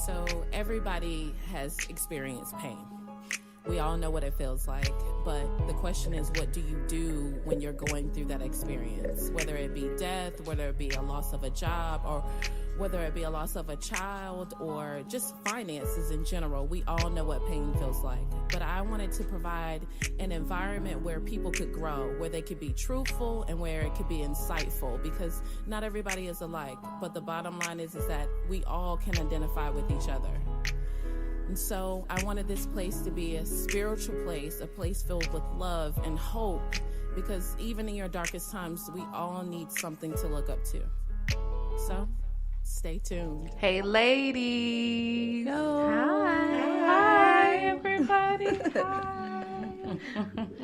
So everybody has experienced pain. We all know what it feels like, but the question is, what do you do when you're going through that experience? Whether it be death, whether it be a loss of a job, or whether it be a loss of a child, or just finances in general. We all know what pain feels like. But I wanted to provide an environment where people could grow, where they could be truthful, and where it could be insightful, because not everybody is alike. But the bottom line is that we all can identify with each other. And so I wanted this place to be a spiritual place, a place filled with love and hope, because even in your darkest times, we all need something to look up to. So stay tuned. Hey, ladies. Hi. Hi, everybody. Hi.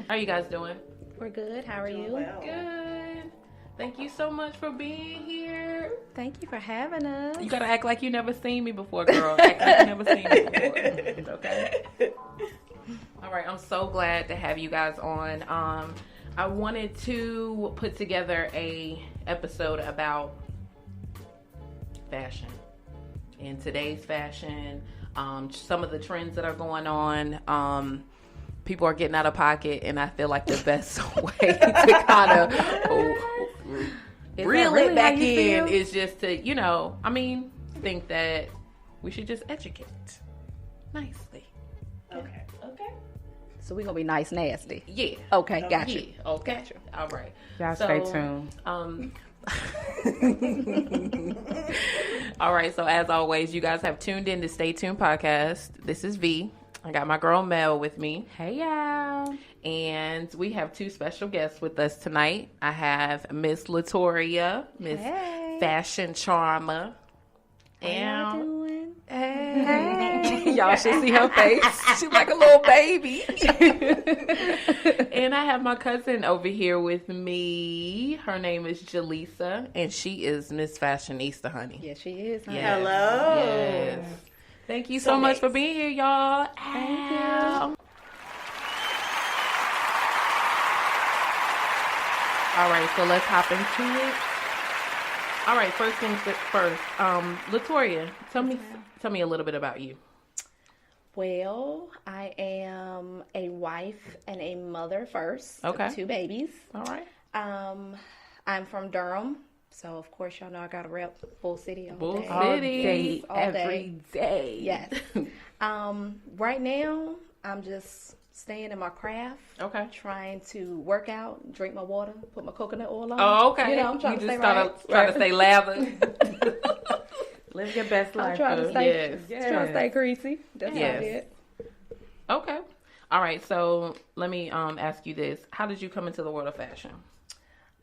How are you guys doing? We're good. How are you? Well. Good. Thank you so much for being here. Thank you for having us. You gotta act like you never seen me before, girl. Act like you never seen me before. Okay? All right, I'm so glad to have you guys on. I wanted to put together a episode about fashion. In today's fashion, some of the trends that are going on. People are getting out of pocket, and I feel like the best way to kind of reel it back in is just to, think that we should just educate nicely. Okay. So we're going to be nice nasty. Yeah. Okay, got you. Yeah, okay. Got you. All right. Y'all stay tuned. All right, so as always, you guys have tuned in to Stay Tuned Podcast. This is V. I got my girl Mel with me. Hey, y'all. And we have two special guests with us tonight. I have Miss Latoria, Miss Fashion Charmer. How y'all doing? Hey. Y'all should see her face. She's like a little baby. And I have my cousin over here with me. Her name is Jalessa, and she is Miss Fashionista, honey. Yes, she is. Huh? Yes. Hello. Yes. Thank you so much for being here, y'all. Thank you. All right, so let's hop into it. All right, first things first. Latoria, tell me a little bit about you. Well, I am a wife and a mother first. Okay. Of 2 babies. All right. I'm from Durham. So, of course, y'all know I got to rep Bull City all Bull day. City. All day. Every day. Yes. Right now, I'm just staying in my craft. Okay. Trying to work out, drink my water, put my coconut oil on. Oh, okay. You know, I'm trying to stay trying to stay lathered. Live your best life. I'm trying to boo. stay, Yes. trying to stay greasy. That's Yes. about it. Okay. All right. So let me ask you this: how did you come into the world of fashion?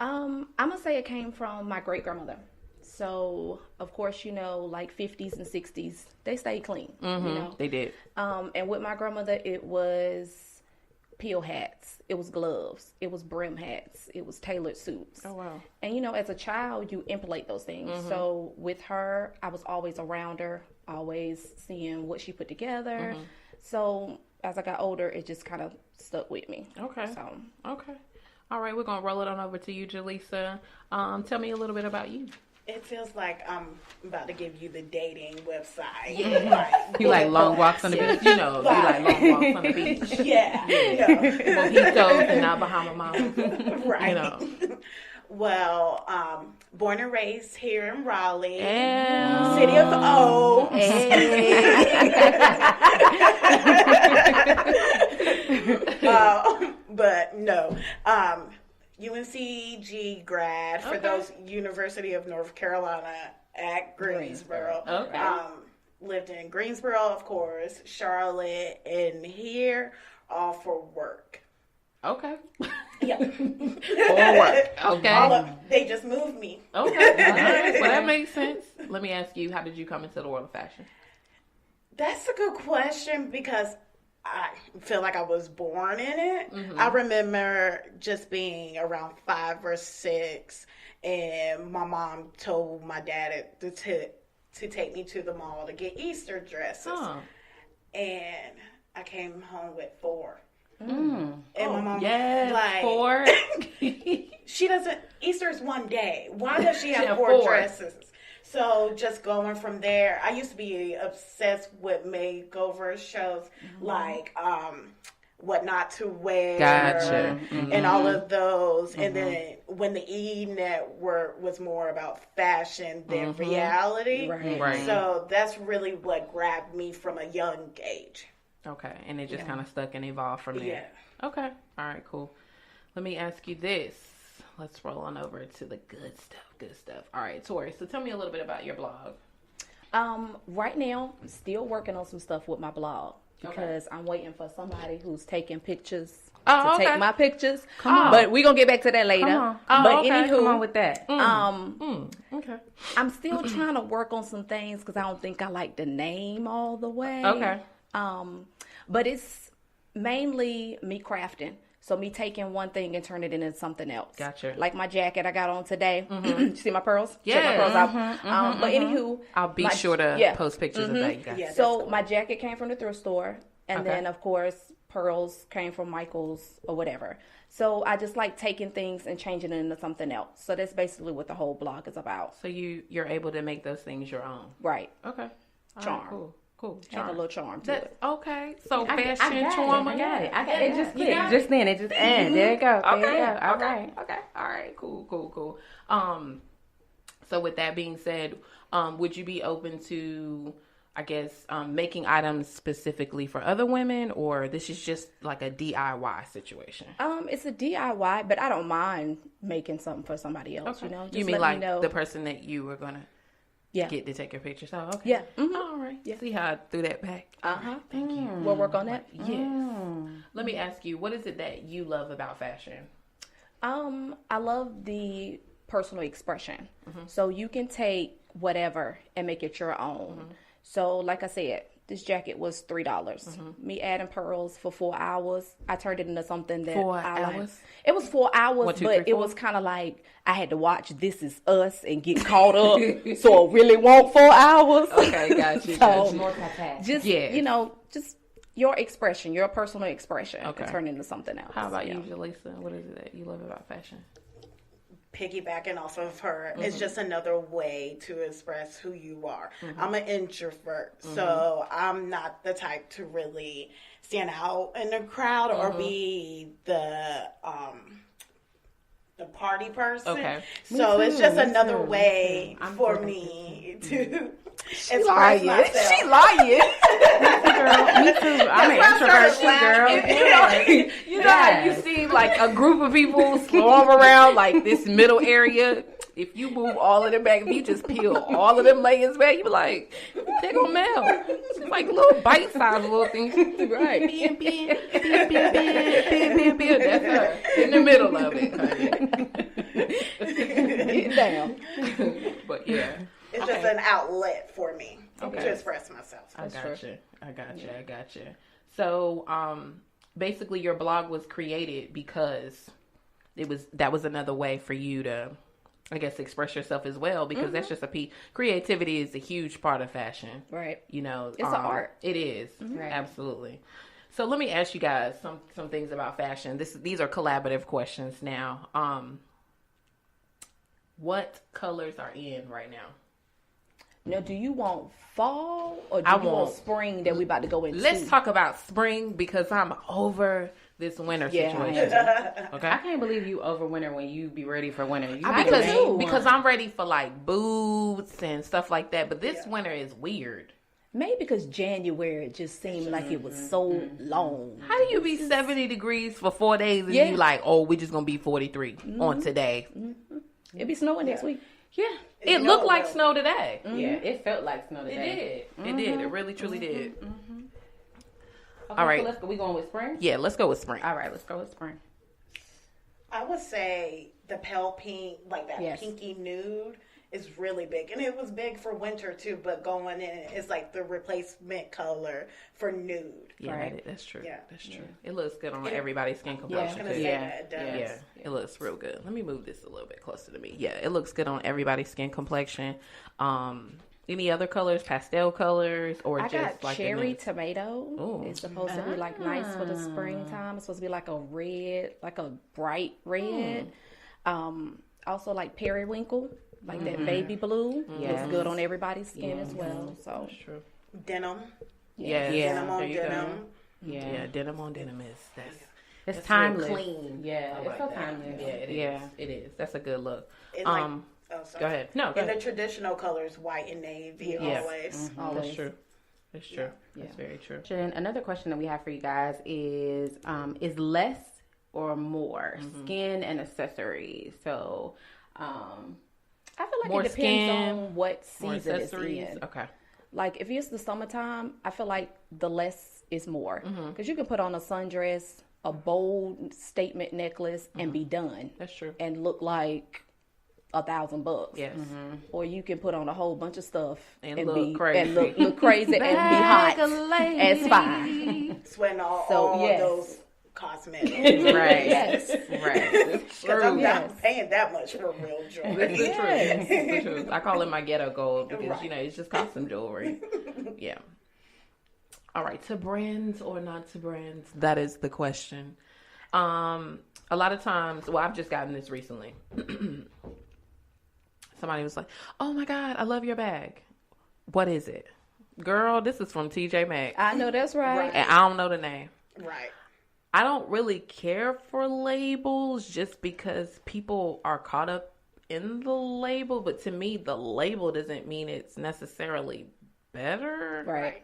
I'm gonna say it came from my great grandmother. So of course, like 50s and 60s, they stayed clean. Mm-hmm. They did. And with my grandmother, it was peel hats, it was gloves, it was brim hats, it was tailored suits. Oh wow. And as a child, you emulate those things. Mm-hmm. So with her, I was always around her, always seeing what she put together. Mm-hmm. So as I got older, it just kind of stuck with me. Okay. So Okay. All right, we're gonna roll it on over to you, Jalessa. Tell me a little bit about you. It feels like I'm about to give you the dating website. You like long walks on the beach? You like long walks on the beach. Yeah. Mojitos and not Bahama Mamas. Right. Well, born and raised here in Raleigh, Yeah. City of Oaks. But no, UNCG grad for those University of North Carolina at Greensboro. Okay. Lived in Greensboro, of course, Charlotte, and here, all for work. Okay. Yeah. For work. Okay. They just moved me. Okay. All right. Well, that makes sense. Let me ask you, how did you come into the world of fashion? That's a good question because I feel like I was born in it. Mm-hmm. I remember just being around 5 or 6, and my mom told my dad to take me to the mall to get Easter dresses. Huh. And I came home with 4. Mm. And my mom Yes. like 4. she doesn't. Easter is one day. Why does she have had 4 4. dresses? So just going from there, I used to be obsessed with makeover shows like What Not to Wear, Gotcha. and all of those. And then when the E Network was more about fashion than reality, Right. so that's really what grabbed me from a young age. Okay, and it just kind of stuck and evolved from there. Yeah. Okay, all right, cool. Let me ask you this. Let's roll on over to the good stuff. Good stuff. All right, Tori. So tell me a little bit about your blog. Right now, I'm still working on some stuff with my blog because I'm waiting for somebody who's taking pictures to take my pictures. Come on. But we're gonna get back to that later. Come on. But anywho, Come on with that. Okay. I'm still trying to work on some things because I don't think I like the name all the way. Okay. But it's mainly me crafting. So me taking one thing and turn it into something else. Gotcha. Like my jacket I got on today. You see my pearls? Yeah. Check my pearls out. But anywho, I'll be sure to post pictures of that. Gotcha. Yeah. so That's cool. my jacket came from the thrift store, and Okay. then of course pearls came from Michael's or whatever. So I just like taking things and changing it into something else. So that's basically what the whole blog is about. So you're able to make those things your own. Right. Okay. All Charm. right, cool. Cool. Add a little charm to That's it. okay. So I fashion got charm. it. I got it. It just You clicked. got it? Just then. It just ended. There you go. There Okay. you go. All okay. right. Okay. All right. Cool. So with that being said, would you be open to, I guess, making items specifically for other women, or this is just like a DIY situation? It's a DIY, but I don't mind making something for somebody else. Okay. You know, You mean let like me know. the person that you were gonna Yeah. get to take your pictures? Oh, okay. Yeah. All right. Yeah. See how I threw that back? Thank you. We'll work on that. Yes. Let me ask you, what is it that you love about fashion? I love the personal expression. So you can take whatever and make it your own. So like I said, this jacket was $3. Me adding pearls for 4 hours, I turned it into something that 4 I like. hours? It was 4 hours, 1, 2, but 3, it 4? was kind of like I had to watch This Is Us and get caught up. So it really won't 4 hours. Okay, got you. Multitask. Just just your expression, your personal expression, Okay. and turn into something else. How about Yeah. you, Jalessa? What is it that you love about fashion? Piggybacking off of her, it's just another way to express who you are. I'm an introvert, so I'm not the type to really stand out in the crowd or be the party person. Okay. So it's just another too. way I'm for good at me to She express lying. myself. She lying. Girl, me too. I'm an introvert too, girl. You know how you see like a group of people swarm around like this middle area. If you move all of them back, if you just peel all of them layers back, you be like, they gonna melt. It's like little bite-sized little things. Right. Bam. That's her in the middle of it, honey. Getting down. But yeah. It's just an outlet for me to express myself. I got you. So, basically, your blog was created because that was another way for you to, I guess, express yourself as well. Because that's just creativity is a huge part of fashion, Right. You know, It's an art. It is absolutely. So let me ask you guys some things about fashion. These are collaborative questions now. What colors are in right now? Now, do you want fall or do I you want want- spring that we about to go into? Let's talk about spring because I'm over this winter Yeah, I situation. Okay. I can't believe you over winter when you be ready for winter. You I be do the too. main Because one. I'm ready for like boots and stuff like that. But this winter is weird. Maybe because January just seemed like it was so long. How do you be 70 degrees for 4 days and Yeah. you like, oh, we just gonna be 43 on today? It'll be snowing next week. Yeah. You It know looked like well. snow today. Yeah, it felt like snow It today. did. It did. It really truly did. Okay, All right. so let's go. We going with spring? Yeah, let's go with spring. All right, let's go with spring. I would say the pale pink, like that Yes. pinky nude, is really big. And it was big for winter too, but going in, it's like the replacement color for nude. Yeah, Right. that's true. Yeah. That's true. It looks good on It- everybody's skin I was complexion going to too. say Yeah. that it does. Yeah, it looks real good. Let me move this a little bit closer to me. Yeah, it looks good on everybody's skin complexion. Any other colors, pastel colors, or I just got like the cherry nudes? tomato. Ooh. It's supposed to be like nice for the springtime. It's supposed to be like a red, like a bright red. Also like periwinkle, like that baby blue. Looks good on everybody's skin as well. So That's true. Denim. Yeah. Denim on There you go. denim. Yeah, denim on denim is It's that's timeless. real clean. Yeah, I it's like so that. timeless. Yeah, it is. Yeah. It is. That's a good look. It's like, oh, sorry. Go ahead. No, go In the ahead. traditional colors, white and navy, Yes. always. That's true. That's true. That's very true. Another question that we have for you guys is less or more skin and accessories? So, I feel like More it depends skin, on what More season it's accessories. in. Okay. Like if it's the summertime, I feel like the less is more because you can put on a sundress, a bold statement necklace, and be done. That's true. And look like $1,000. Yes. Or you can put on a whole bunch of stuff And look crazy. and look crazy and be hot as fine. Sweating all yes. those cosmetics. right, Yes. right. Because I'm Yes. not paying that much for real jewelry. This is the truth. This is the truth. I call it my ghetto gold because, it's just costume jewelry. Yeah. All right. To brands or not to brands? That is the question. A lot of times, well, I've just gotten this recently. Somebody was like, oh my God, I love your bag. What is it? Girl, this is from TJ Maxx. I know that's right. And I don't know the name. Right. I don't really care for labels just because people are caught up in the label. But to me, the label doesn't mean it's necessarily better. Right.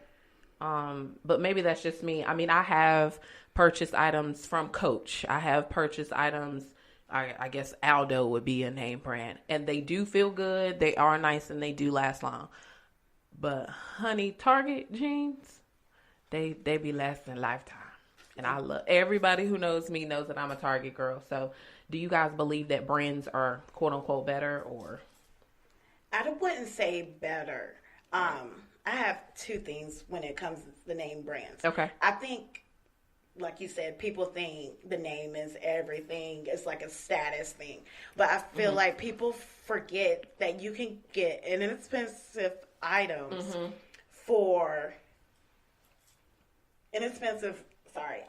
But maybe that's just me. I mean, I have purchased items from Coach. I have purchased items, I guess Aldo would be a name brand. And they do feel good. They are nice and they do last long. But honey, Target jeans, they be lasting a lifetime. And I love everybody who knows me knows that I'm a Target girl. So do you guys believe that brands are quote unquote better or? I wouldn't say better. I have two things when it comes to the name brands. Okay. I think, like you said, people think the name is everything. It's like a status thing. But I feel like people forget that you can get inexpensive items for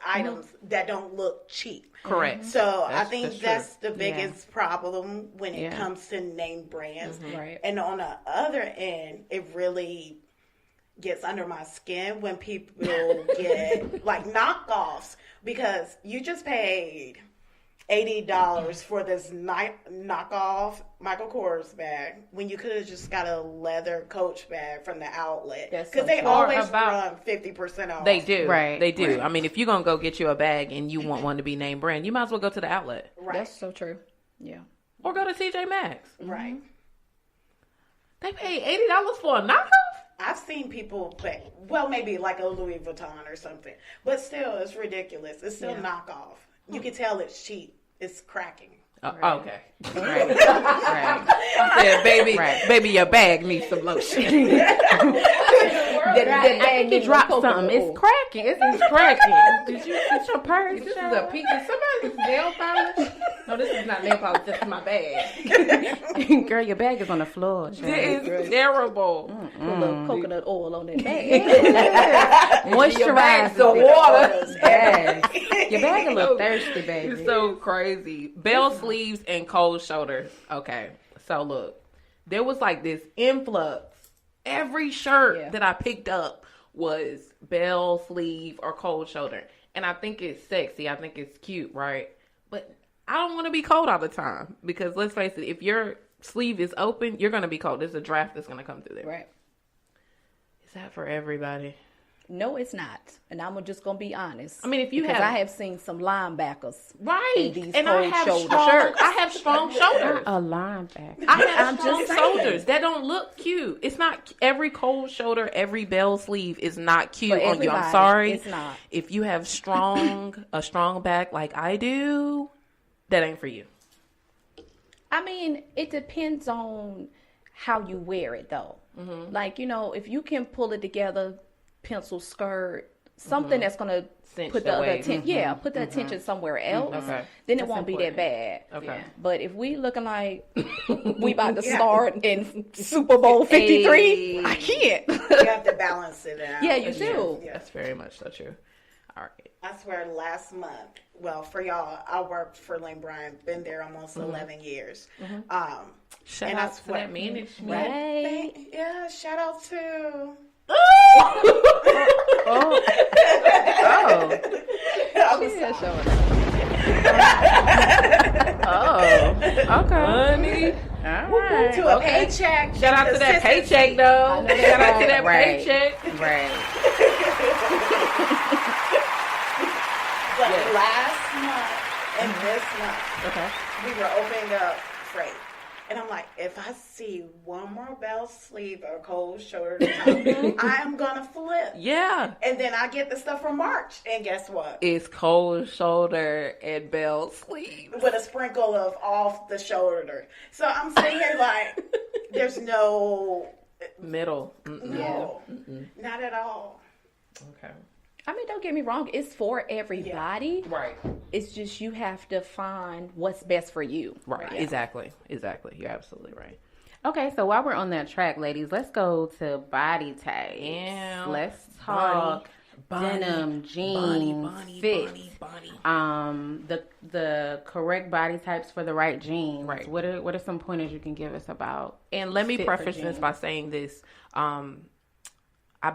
items that don't look cheap. Correct. So I That's think true. that's the biggest problem when it Yeah. comes to name brands. Right. And on the other end, it really gets under my skin when people get like knockoffs because you just paid $80 for this knockoff Michael Kors bag when you could have just got a leather Coach bag from the outlet. That's Because so they true. always About- run 50% off. They do. Right. They do. I mean, if you're going to go get you a bag and you want one to be name brand, you might as well go to the outlet Right. That's so true. Yeah. or go to TJ Maxx. Right. They pay $80 for a knockoff? I've seen people pay, well, maybe like a Louis Vuitton or something. But still, it's ridiculous. It's still knockoff. You can tell it's cheap. It's cracking. Okay. Right. right. I said, baby, Right. baby, your bag needs some lotion. I think you dropped something. It's cracking. It's cracking. Did you get your purse? This is a piece. Somebody's nail polish. No, this is not nail polish. This is my bag. Girl, your bag is on the floor. It is terrible. Put a little coconut oil on that bag. Moisturize the water. Yes. Your bag a little thirsty, baby. It's so crazy. Bell sleeves and cold shoulders. Okay, so look, there was like this influx. Every shirt that I picked up was bell sleeve or cold shoulder. And I think it's sexy. I think it's cute, right? But I don't want to be cold all the time. Because let's face it, if your sleeve is open, you're going to be cold. There's a draft that's going to come through there. Right. Is that for everybody? No, it's not. And I'm just going to be honest. I mean, if you because have... I have seen some linebackers. Right. in these And I cold have shoulder strong, shirts. I have strong shoulders. A linebacker. I have I'm strong just saying. shoulders that don't look cute. It's not every cold shoulder, every bell sleeve is not cute For on you. I'm everybody, sorry. it's not. If you have a strong back like I do, that ain't for you. I mean, it depends on how you wear it, though. Like, if you can pull it together, pencil skirt, something that's going to Cinch put the the other waist. attention, put the attention somewhere else, Okay. then it won't be that bad. Okay. But if we looking like we about to start in Super Bowl 53, I can't. You have to balance it out. Yeah, you do. Yeah. That's very much so true. Target. I swear last month, well, for y'all, I worked for Lane Bryant, been there almost 11 years. Shout and out I to swear, that management. Right. yeah, shout out to... Oh. I was Yeah, sorry. Oh. Okay. Honey. All right. To a paycheck. Shout out to that paycheck, though. Shout out to that Right. paycheck. Right. But last month and this month, Okay. we were opening up freight. And I'm like, if I see one more bell sleeve or cold shoulder top, I am going to flip. Yeah. And then I get the stuff from March. And guess what? It's cold shoulder and bell sleeve. With a sprinkle of off the shoulder. So I'm sitting here like, there's no... Middle. No. Not at all. Okay. I mean, don't get me wrong. It's for everybody. Right. It's just you have to find what's best for you. Right. Exactly. You're absolutely right. Okay, so while we're on that track, ladies, let's go to body types. Yeah. Let's talk denim, jeans, fit. The correct body types for the right jeans. Right. What are some pointers you can give us about? And let me fit for preface this jeans? by saying this. I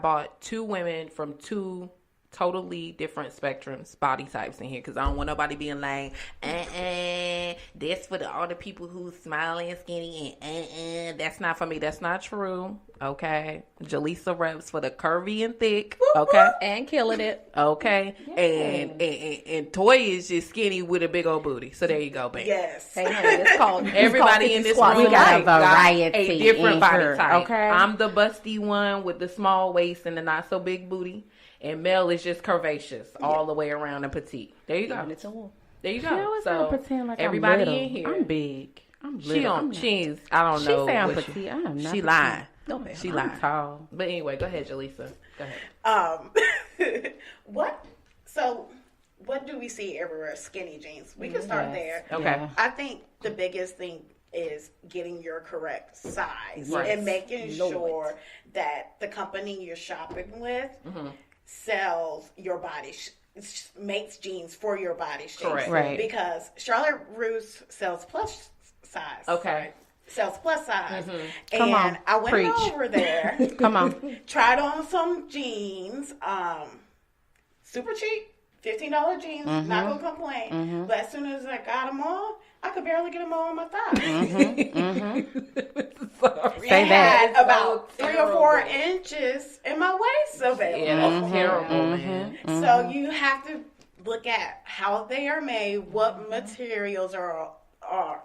bought two women from two totally different spectrums, body types in here, because I don't want nobody being like, that's for all the people who's smiling and skinny, and that's not for me. That's not true. Okay. Jalessa reps for the curvy and thick. Okay. And killing it. Okay. And Toy is just skinny with a big old booty. So there you go, babe. Yes. Hey, honey, it's called Everybody in this room We got a got variety a different in body here, type. okay? I'm the busty one with the small waist and the not so big booty. And Mel is just curvaceous all the way around and petite. There you go. There you go. She always So gonna pretend like everybody I'm little. in here. I'm big. I'm little. She I'm on not- she's I don't She know. say I'm what petite. I am not she petite. lying. No, She I'm lying. tall. But anyway, go ahead, Jalessa. Go ahead. What do we see everywhere? Skinny jeans. We can start there. Okay. Yeah. I think the biggest thing is getting your correct size Right. and making sure that the company you're shopping with sells your body, makes jeans for your body shape. Correct. Right. Because Charlotte Russe sells plus size. Okay. Sells plus size. And Come on, I went preach. over there, Come on. tried on some jeans, super cheap. $15 jeans, not gonna complain. But as soon as I got them on, I could barely get them on my thighs. Say that. Had about 3 or 4 inches in my waist available. Yeah, that's terrible, man. So you have to look at how they are made, what materials are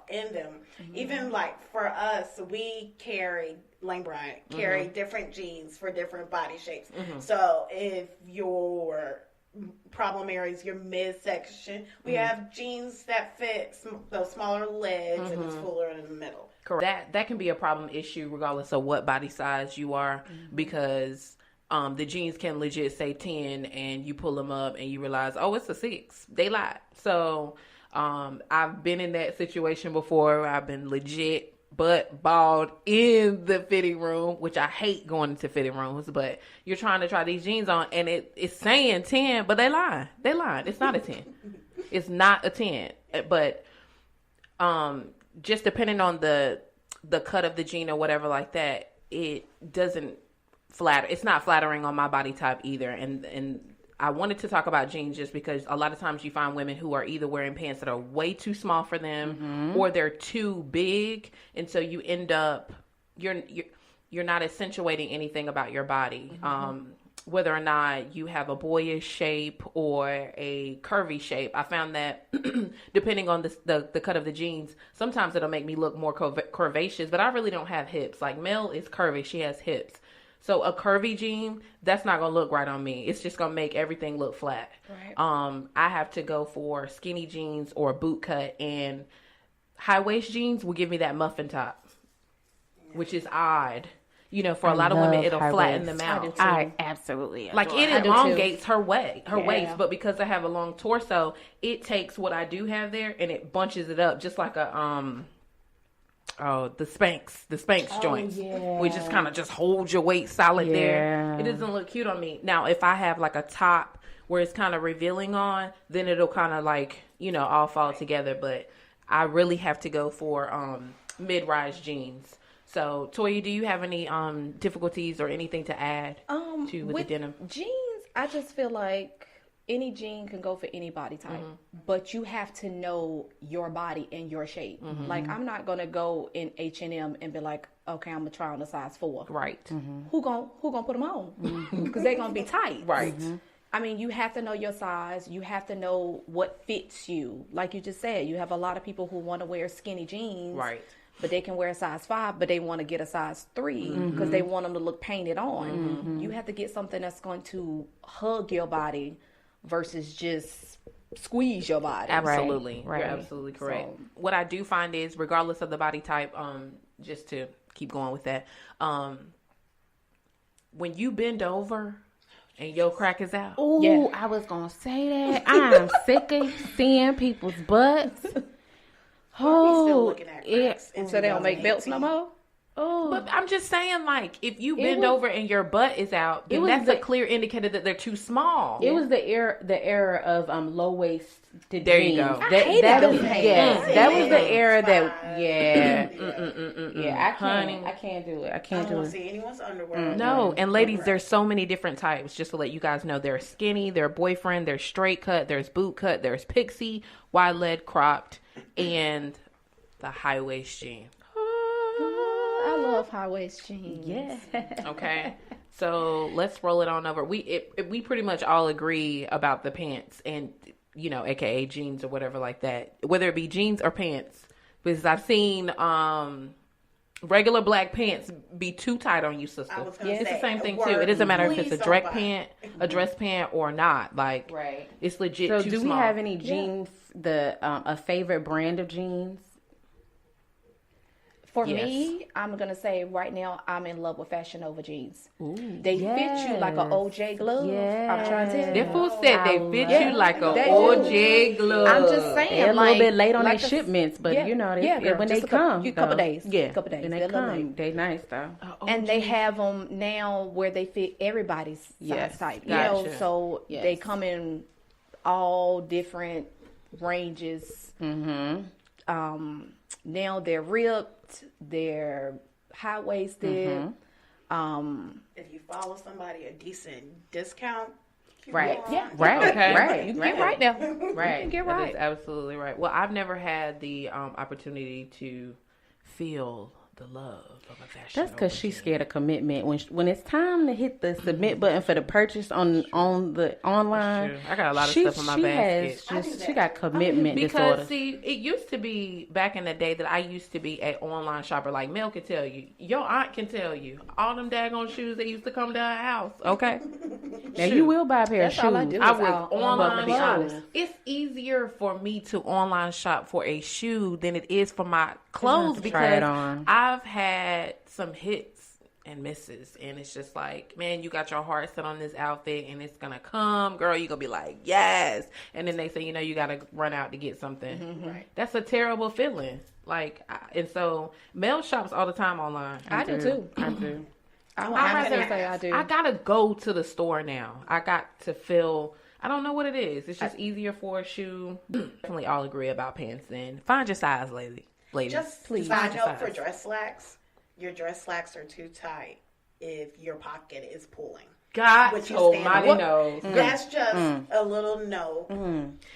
in them. Even like for us, we carry Lane Bryant carry different jeans for different body shapes. So if your problem areas, your midsection, we have jeans that fit those smaller legs and it's fuller in the middle. Correct. That can be a problem issue regardless of what body size you are, because the jeans can legit say 10 and you pull them up and you realize, oh, it's a 6. They lied. So I've been in that situation before. I've been legit butt bald in the fitting room, which I hate going into fitting rooms, but you're trying to try these jeans on and it's saying 10, but they lying. It's not a 10. It's not a 10. But just depending on the cut of the jean or whatever like that, it doesn't flatter. It's not flattering on my body type either. And I wanted to talk about jeans just because a lot of times you find women who are either wearing pants that are way too small for them or they're too big. And so you end up, you're not accentuating anything about your body. Whether or not you have a boyish shape or a curvy shape. I found that depending on the cut of the jeans, sometimes it'll make me look more curvaceous, but I really don't have hips. Like Mel is curvy. She has hips. So a curvy jean, that's not going to look right on me. It's just going to make everything look flat. Right. I have to go for skinny jeans or a boot cut, and high waist jeans will give me that muffin top, which is odd. You know, for a lot of women, it'll flatten them out. I absolutely like it elongates her waist, but because I have a long torso, it takes what I do have there and it bunches it up just like a the Spanx joints. Yeah. We just kind of just hold your weight solid there. Yeah. It doesn't look cute on me. Now, if I have like a top where it's kind of revealing on, then it'll kind of like, all fall together. But I really have to go for mid-rise jeans. So, Toya, do you have any difficulties or anything to add with the denim? Jeans, I just feel like any jean can go for any body type, but you have to know your body and your shape. Like, I'm not gonna go in H&M and be like, okay, I'm gonna try on a size 4. Right. Who gonna put them on? Because they're gonna be tight. Right. I mean, you have to know your size. You have to know what fits you. Like you just said, you have a lot of people who want to wear skinny jeans. Right. But they can wear a size 5, but they want to get a size 3 because they want them to look painted on. You have to get something that's going to hug your body versus just squeeze your body. Absolutely. Right. You're absolutely correct. So- What I do find is, regardless of the body type, just to keep going with that, when you bend over and your crack is out. Ooh, Yeah. I was gonna say that. I'm sick of seeing people's butts. Still Oh, looking at cracks in So they don't make belts no 2018. more? oh. But I'm just saying, like, if you bend was- over and your butt is out, then was that's the- a clear indicator that they're too small. It was the era of low waist to There you jeans. go. I hated them is, pants. yes, that was the era that Fine. yeah. I Honey. can't. I can't do it. I I can't don't do want it. to see anyone's underwear. No, and ladies, there's so many different types. Just to let you guys know, there's skinny, there's boyfriend, there's straight cut, there's boot cut, there's pixie, wide leg cropped, and the high waist jean. I love high waist jeans. Yeah. Okay, so let's roll it on over. We pretty much all agree about the pants and AKA jeans or whatever like that, whether it be jeans or pants, because I've seen regular black pants be too tight on you, sister. I was gonna It's the say, same thing too. word, It doesn't matter if it's please a don't dress buy. pant, or not. Like, Right. it's legit So, too do small. we have any jeans? A favorite brand of jeans? For Yes. me, I'm going to say right now, I'm in love with Fashion Nova jeans. They fit Yes. you like an OJ glove. I'm trying to tell you. That fool said they fit Yeah, you like a they do. OJ glove. I'm just saying. They're a little like- bit late on like their a- shipments, but yeah, they, girl, when just they a couple- come, couple though. days, yeah, couple days. when they They're a little come, late. they nice though. And they have them now where they fit everybody's size Yes, type. gotcha. So Yes. they come in all different ranges. Now they're ripped, they're high waisted. If you follow somebody a decent discount, keep Right. going. Yeah, Right. Okay. Right. You can get right now. Right. You can get That right. is absolutely right. Well, I've never had the opportunity to feel the love of a fashion. That's because she's scared of commitment. When it's time to hit the submit button for the purchase on the online, I got a lot of stuff in my basket. She got commitment Because disorder. see, it used to be back in the day that I used to be an online shopper. Like Mel could tell you, your aunt can tell you, all them daggone shoes that used to come to her house. Okay, Now you will buy a pair That's of all I shoes. do. I It's was all online to be shop. honest. It's easier for me to online shop for a shoe than it is for my clothes to try it because on. I've had some hits and misses, and it's just like, man, you got your heart set on this outfit, and it's gonna come, girl. You gonna be like, yes, and then they say, you gotta run out to get something. Right. That's a terrible feeling. Like, and so Mel shops all the time online. I do too. I do. I'm rather- gonna say I do. I gotta go to the store now. I got to feel. I don't know what it is. It's just easier for a shoe. Definitely all agree about pants. Then find your size, ladies. Just Please. side Find your note for size. dress slacks, your dress slacks are too tight if your pocket is pulling. God What you almighty stand knows. That's just a little no.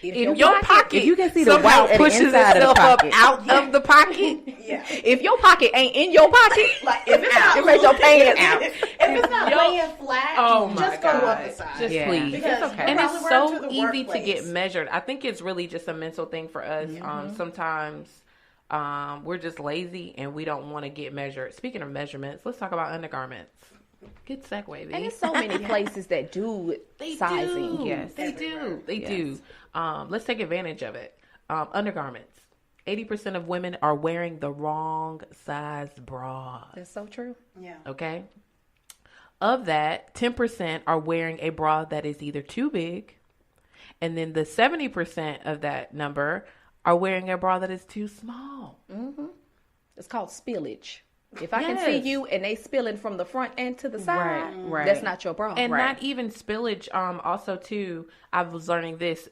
If your pocket, if you can see the somehow white at the pushes inside of the itself up pocket. out of the pocket, Yeah. If your pocket ain't in your pocket, Like if it's not it makes your pants out. if it's not Yo- laying flat, oh my just God. go up the side. Just Yeah. please. Because It's okay. And probably it's wear so it to the easy to get workplace. measured. I think it's really just a mental thing for us. Sometimes we're just lazy and we don't want to get measured. Speaking of measurements, let's talk about undergarments. Good segue, And V. there's so many places that do They sizing. do. Yes. They do. They do. Let's take advantage of it. Undergarments. 80% of women are wearing the wrong size bra. That's so true. Yeah. Okay. Of that, 10% are wearing a bra that is either too big. And then the 70% of that number are wearing a bra that is too small. It's called spillage. If I can see you and they spilling from the front and to the side, Right. that's not your bra. And right. not even spillage. Also, too, I was learning this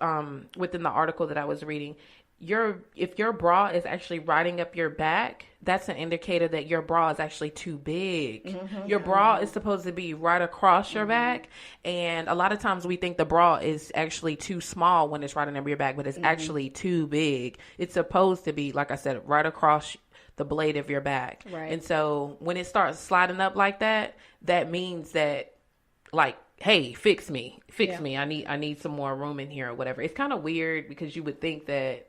within the article that I was reading. If your bra is actually riding up your back, that's an indicator that your bra is actually too big. Mm-hmm. Your bra is supposed to be right across your back, and a lot of times we think the bra is actually too small when it's riding up your back, but it's actually too big. It's supposed to be, like I said, right across the blade of your back. Right. And so when it starts sliding up like that, that means that, like, hey, fix me. I need some more room in here or whatever. It's kind of weird because you would think that,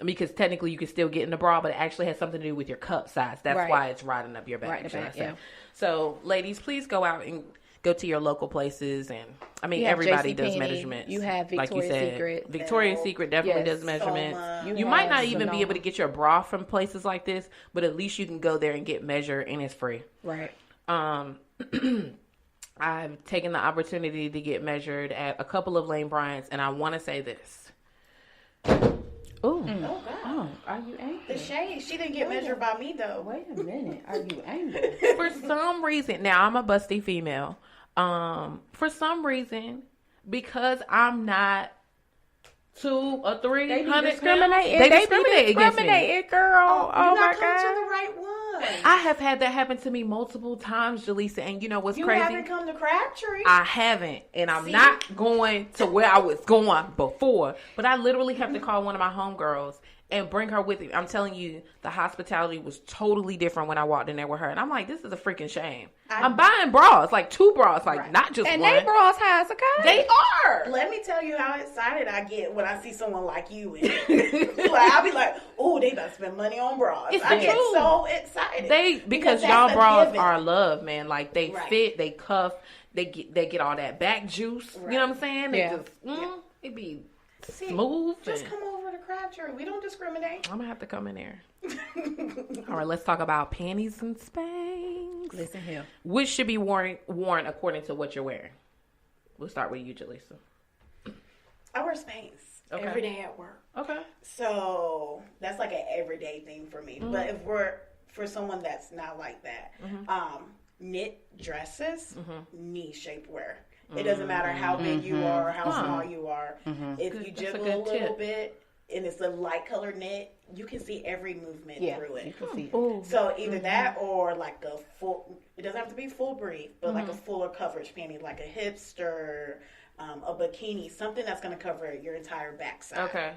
because technically you can still get in the bra, but it actually has something to do with your cup size. That's why it's riding up your back. Right, yeah. So, ladies, please go out and go to your local places. And, I mean, everybody does measurements. You have Victoria's Secret. Victoria's Secret definitely does measurements. You might not even be able to get your bra from places like this, but at least you can go there and get measured, and it's free. Right. I've taken the opportunity to get measured at a couple of Lane Bryant's, and I want to say this. Oh, God. Oh, are you angry? The shade. She didn't get measured by me, though. Wait a minute. Are you angry? For some reason, now I'm a busty female. For some reason, because I'm not 200 or 300 They be pounds, discriminating. they They be discriminate against me. discriminating, girl. Oh, You're my not coming God. to the right one. I have had that happen to me multiple times, Jalessa, and you know what's You crazy? haven't come to Crabtree. I haven't, and I'm not going to where I was going before. But I literally have to call one of my homegirls and bring her with me. I'm telling you, the hospitality was totally different when I walked in there with her. And I'm like, this is a freaking shame. I'm buying bras, like 2 bras, like not just And one. they bras high as a kite. They are. Let me tell you how excited I get when I see someone like you in it. Like, I'll be like, oh, they about to spend money on bras. It's I the get truth. so excited. Because that's y'all a bras given. are love, man. Like they Right. fit, they cuff, they get all that back juice. Right. You know what I'm saying? They Yeah. just, it be smooth. Just and- come over to Crabtree. We don't discriminate. I'm gonna have to come in there. All right, let's talk about panties and Spanx. Listen here. Which should be worn according to what you're wearing. We'll start with you, Jalessa. I wear Spanx every day at work. Okay. So that's like an everyday thing for me. But if we're for someone that's not like that, knit dresses, knee shape wear. It doesn't matter how big you are, how small you are. If you jiggle a little tip. bit and it's a light colored knit, you can see every movement through it. You can see. So either that or like a full, it doesn't have to be full brief, but like a fuller coverage panty, like a hipster, a bikini, something that's going to cover your entire backside. Okay.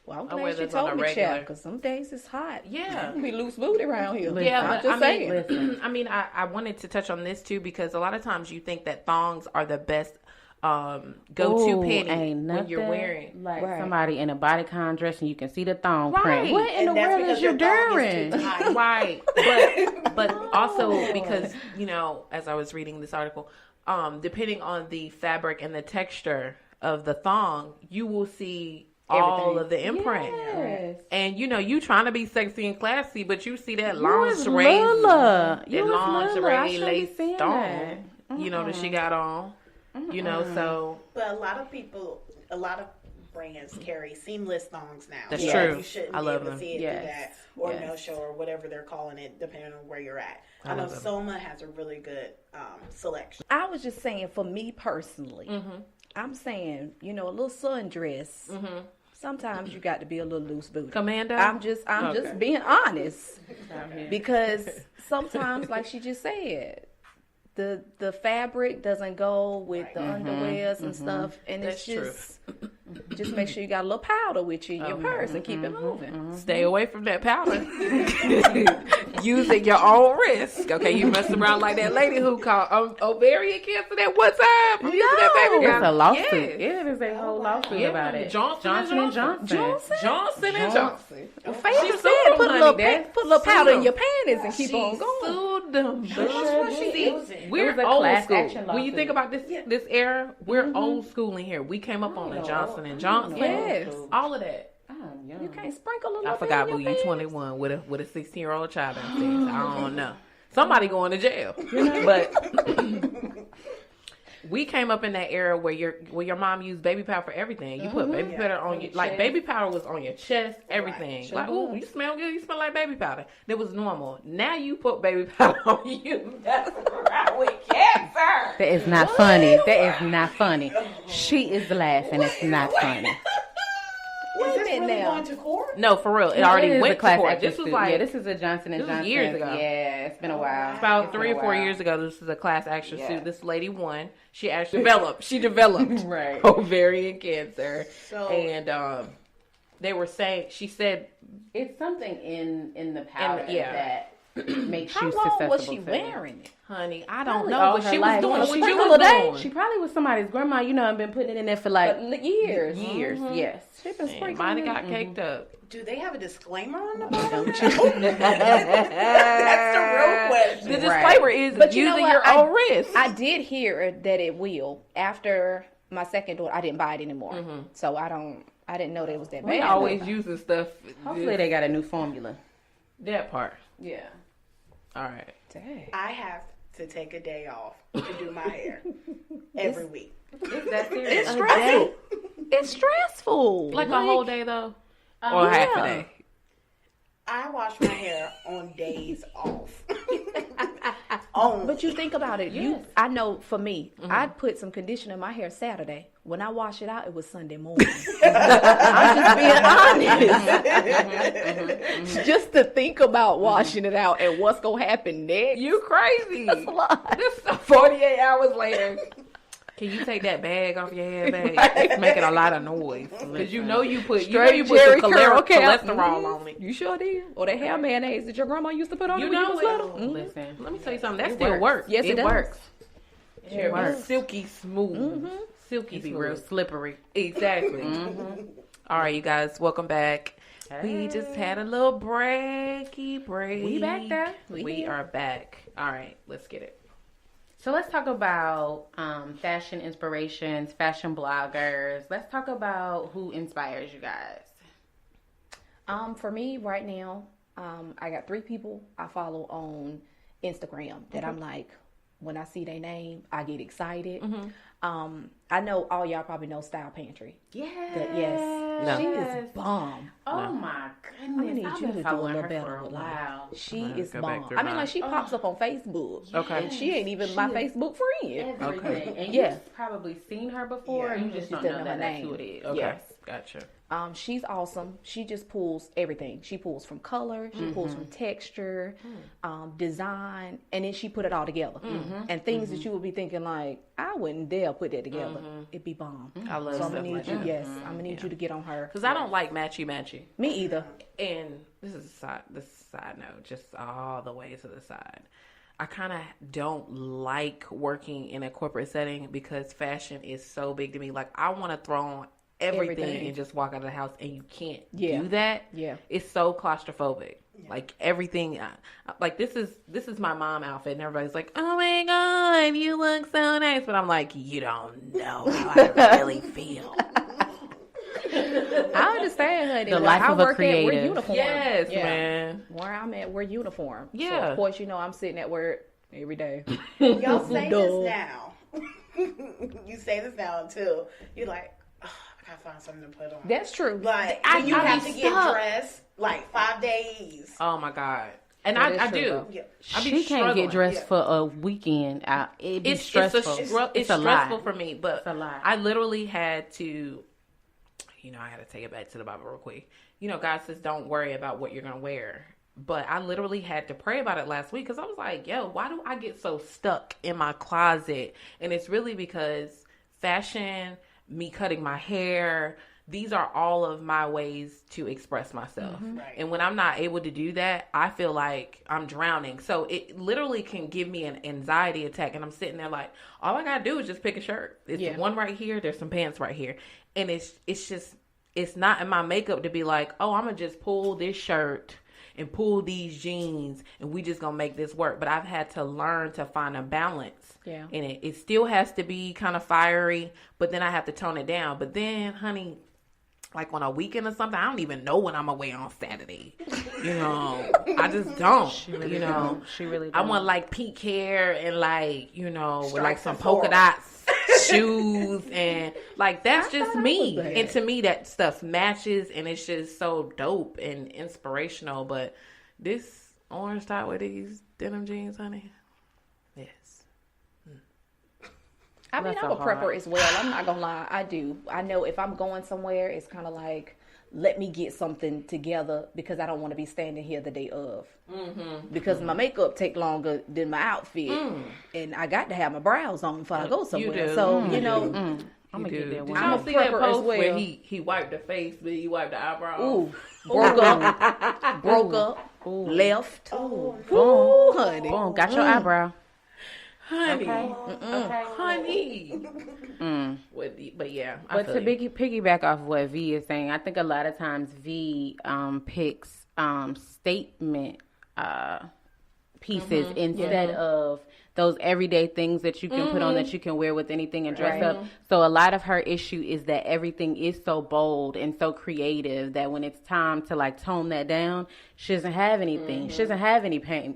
Well, I I'm wear glad you this on told a me, regular. Chef, because some days it's hot. Yeah. We loose booty around here. Yeah, I'm but just saying. listen. I mean, I wanted to touch on this too because a lot of times you think that thongs are the best go-to panty ain't when you're nothing wearing. like Right. somebody in a bodycon dress and you can see the thong Right. print. What in And the that's world because is you your thong is doing? too tight. Right, but also because as I was reading this article, depending on the fabric and the texture of the thong, you will see all of the imprint. Yes. And you trying to be sexy and classy, but you see that You was lingerie, Lula. that You was Lula. I lingerie shouldn't be lace saying thong, that. that she got on. So But a lot of brands carry seamless thongs now. That's So true. You shouldn't I be love able to them. see it Yes. through that or Yes. no show or whatever they're calling it, depending on where you're at. I know love them. Soma has a really good selection. I was just saying, for me personally, I'm saying, a little sundress. Sometimes you got to be a little loose booty. Commando? I'm just being honest because sometimes, like she just said, the fabric doesn't go with the underwears and stuff, and That's it's just make sure you got a little powder with you in your purse and keep it moving. stay away from that powder. Use at your own risk. Okay, you mess around like that lady who called ovarian cancer that one time. You used that baby It's a lawsuit. Yes. Yeah, there's a whole lawsuit Yeah, about it. Johnson and Johnson. Johnson and Johnson. Fam She said sued put them, a little honey. put a little powder Sued in your panties and keep She on going. sued them. It We're was a old class school. action When you lawsuit. think about this era, we're old school in here. We came up on the Johnson and Johnson. Yes. All of that. You can't sprinkle a little I bit forgot, in boo. your You pants. 21 with a 16-year-old child in sex. I don't know. Somebody going to jail. But we came up in that era where your mom used baby powder for everything. You put baby powder on your like baby powder was on your chest, everything. Right. Like, ooh, you smell good. You smell like baby powder. That was normal. Now you put baby powder on you. That's right with cancer. That is not funny. That is not funny. She is laughing. It's not funny. Is this really going to court? No, for real. It already went to court. This was like this is a Johnson & Johnson. Years ago. Yeah, it's been a while. It's about 3 or 4 years ago. This is a class action suit. This lady won. She actually developed right. ovarian cancer. So, and they were saying, she said it's something in the powder that makes How you long susceptible was she to it. wearing it? Honey, I don't Probably know, all but her she life. was doing what She you probably was was doing. She probably was somebody's grandma, and been putting it in there for like Years. years. Yes. She been sprinkling Mine it. got caked up. do they have a disclaimer on the bottom? That's the real question. The disclaimer is But you know using what? your own risk. I did hear that it will. After my second daughter, I didn't buy it anymore. So I didn't know that it was that bad. We always using stuff. Hopefully they got a new formula. That part. Yeah. All right. Dang. I have to take a day off to do my hair every week. Is that serious? It's stressful. It's stressful. Like a whole day though, or half a day. I wash my hair on days off. But you think about it. I know for me, I'd put some conditioner in my hair Saturday. When I wash it out, it was Sunday morning. I'm just being honest. Just to think about washing it out and what's gonna happen next. You crazy? That's a lot. This is 48 hours later. Can you take that bag off your head, babe? It's making a lot of noise because you put some cholesterol on it. You sure did. Or that hair mayonnaise that your grandma used to put on You when you know was it. little. Listen, let me tell you something. That still works. Yes, it does. works. It works. Silky smooth. Silky Be smooth. real slippery. Exactly. All right, you guys, welcome back. We just had a little breaky break. We back there. We are back. All right, let's get it. So let's talk about fashion inspirations, fashion bloggers. Let's talk about who inspires you guys. For me right now, I got 3 people I follow on Instagram that I'm like, when I see their name, I get excited. I know all y'all probably know Style Pantry. Yes. No. She is bomb. Oh my I'm gonna goodness. need I've you been to do a following little her better for a with life. while. She I'm is gonna go back bomb. through I mean, mine. like she pops up on Facebook. Okay. And she ain't even my Facebook friend. Everything. And Yeah. you've probably seen her before. Yeah. You just don't didn't know know her that that's name. who it is. Okay. Yes. Gotcha. She's awesome. She just pulls everything. She pulls from color, she pulls from texture, design, and then she put it all together. And things that you would be thinking like, I wouldn't dare put that together. It'd be bomb. I love So I'm stuff gonna need like you. that. Yes, I'm gonna need you to get on her. Because I don't like matchy. Me either. And this is a side note, just all the way to the side. I kind of don't like working in a corporate setting because fashion is so big to me. Like, I want to throw on everything and just walk out of the house, and you can't do that. Yeah. It's so claustrophobic. Like, everything, like, this is my mom outfit, and everybody's like, oh my God, you look so nice. But I'm like, you don't know how I really feel. I understand, honey. The Where life I of a work at, we're creative. uniform. Yes, Yeah. man. Where I'm at, we're uniform. So Yeah. of course, I'm sitting at work every day. Y'all say this now. You say this now too. You're like, oh, I gotta find something to put on. That's true. Like, I you have be to get stuck. dressed like 5 days. Oh my God. And That is I true, do. though. Yeah. I be She can't struggling. get dressed for a weekend. It'd be It's stressful. it's a lot. stressful for me, but It's a lot. I literally had to, I had to take it back to the Bible real quick. God says don't worry about what you're going to wear. But I literally had to pray about it last week because I was like, yo, why do I get so stuck in my closet? And it's really because fashion, me cutting my hair, these are all of my ways to express myself. Right. And when I'm not able to do that, I feel like I'm drowning. So it literally can give me an anxiety attack. And I'm sitting there like, all I got to do is just pick a shirt. It's one right here. There's some pants right here. And it's not in my makeup to be like, oh, I'm going to just pull this shirt and pull these jeans and we just going to make this work. But I've had to learn to find a balance. Yeah. In it. It still has to be kind of fiery, but then I have to tone it down. But then, honey, like on a weekend or something, I don't even know what I'm gonna wear on Saturday. I just don't. She really don't. I want like pink hair and like with like some polka Sephora. dots. shoes, and like that's just me. And to me, that stuff matches, and it's just so dope and inspirational. But this orange top with these denim jeans, honey, yes. I mean, That's I'm so a prepper hard. as well. I'm not gonna lie. I do. I know if I'm going somewhere, it's kind of like, let me get something together because I don't want to be standing here the day of. Because my makeup take longer than my outfit, and I got to have my brows on before I go somewhere. do. So you know, I'm gonna You get do. that Did one. y'all I'm a see that prepper as post where well. he wiped the face, but he wiped the eyebrow? ooh, broke up, left. Ooh, honey. Boom, got your eyebrow. Honey, Okay. honey. But yeah, I But feel to you. piggyback off what V is saying, I think a lot of times V picks statement pieces instead of those everyday things that you can put on that you can wear with anything and dress up. So a lot of her issue is that everything is so bold and so creative that when it's time to like tone that down, she doesn't have anything. She doesn't have any plain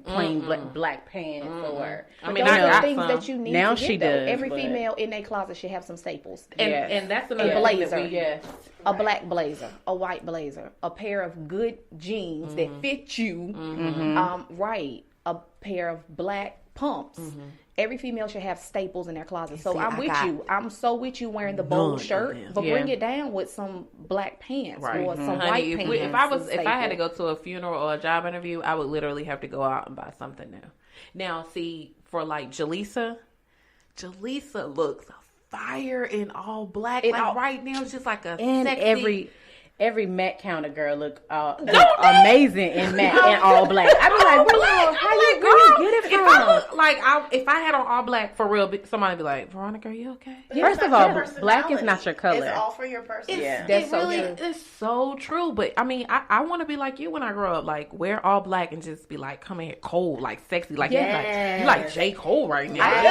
black pants or. I mean, Those I are got things some. that you need Now to get, she though. does, Every but- female in their closet should have some staples. And that's another A thing that blazer. we- A black blazer, a white blazer, a pair of good jeans that fit you, right? A pair of black pumps. Every female should have staples in their closet. So see, I'm I with got you. I'm so with you wearing the none bold of shirt, them. but Yeah. bring it down with some black pants Right. or some Honey, white if, pants. if I had to go to a funeral or a job interview, I would literally have to go out and buy something new. Now, see, for like Jalessa looks fire in all black. In like all- right now, it's just like a And sexy. every Mac counter girl look amazing in Mac and all black. I be like, where you get it from? If I had on all black for real, somebody be like, Veronica, are you okay? First of all, black is not your color. It's all for your personality. Yeah. That's It so really true. is so true. But I mean, I want to be like you when I grow up. Like wear all black and just be like, come in here cold, like sexy, like you like J. Cole right now. I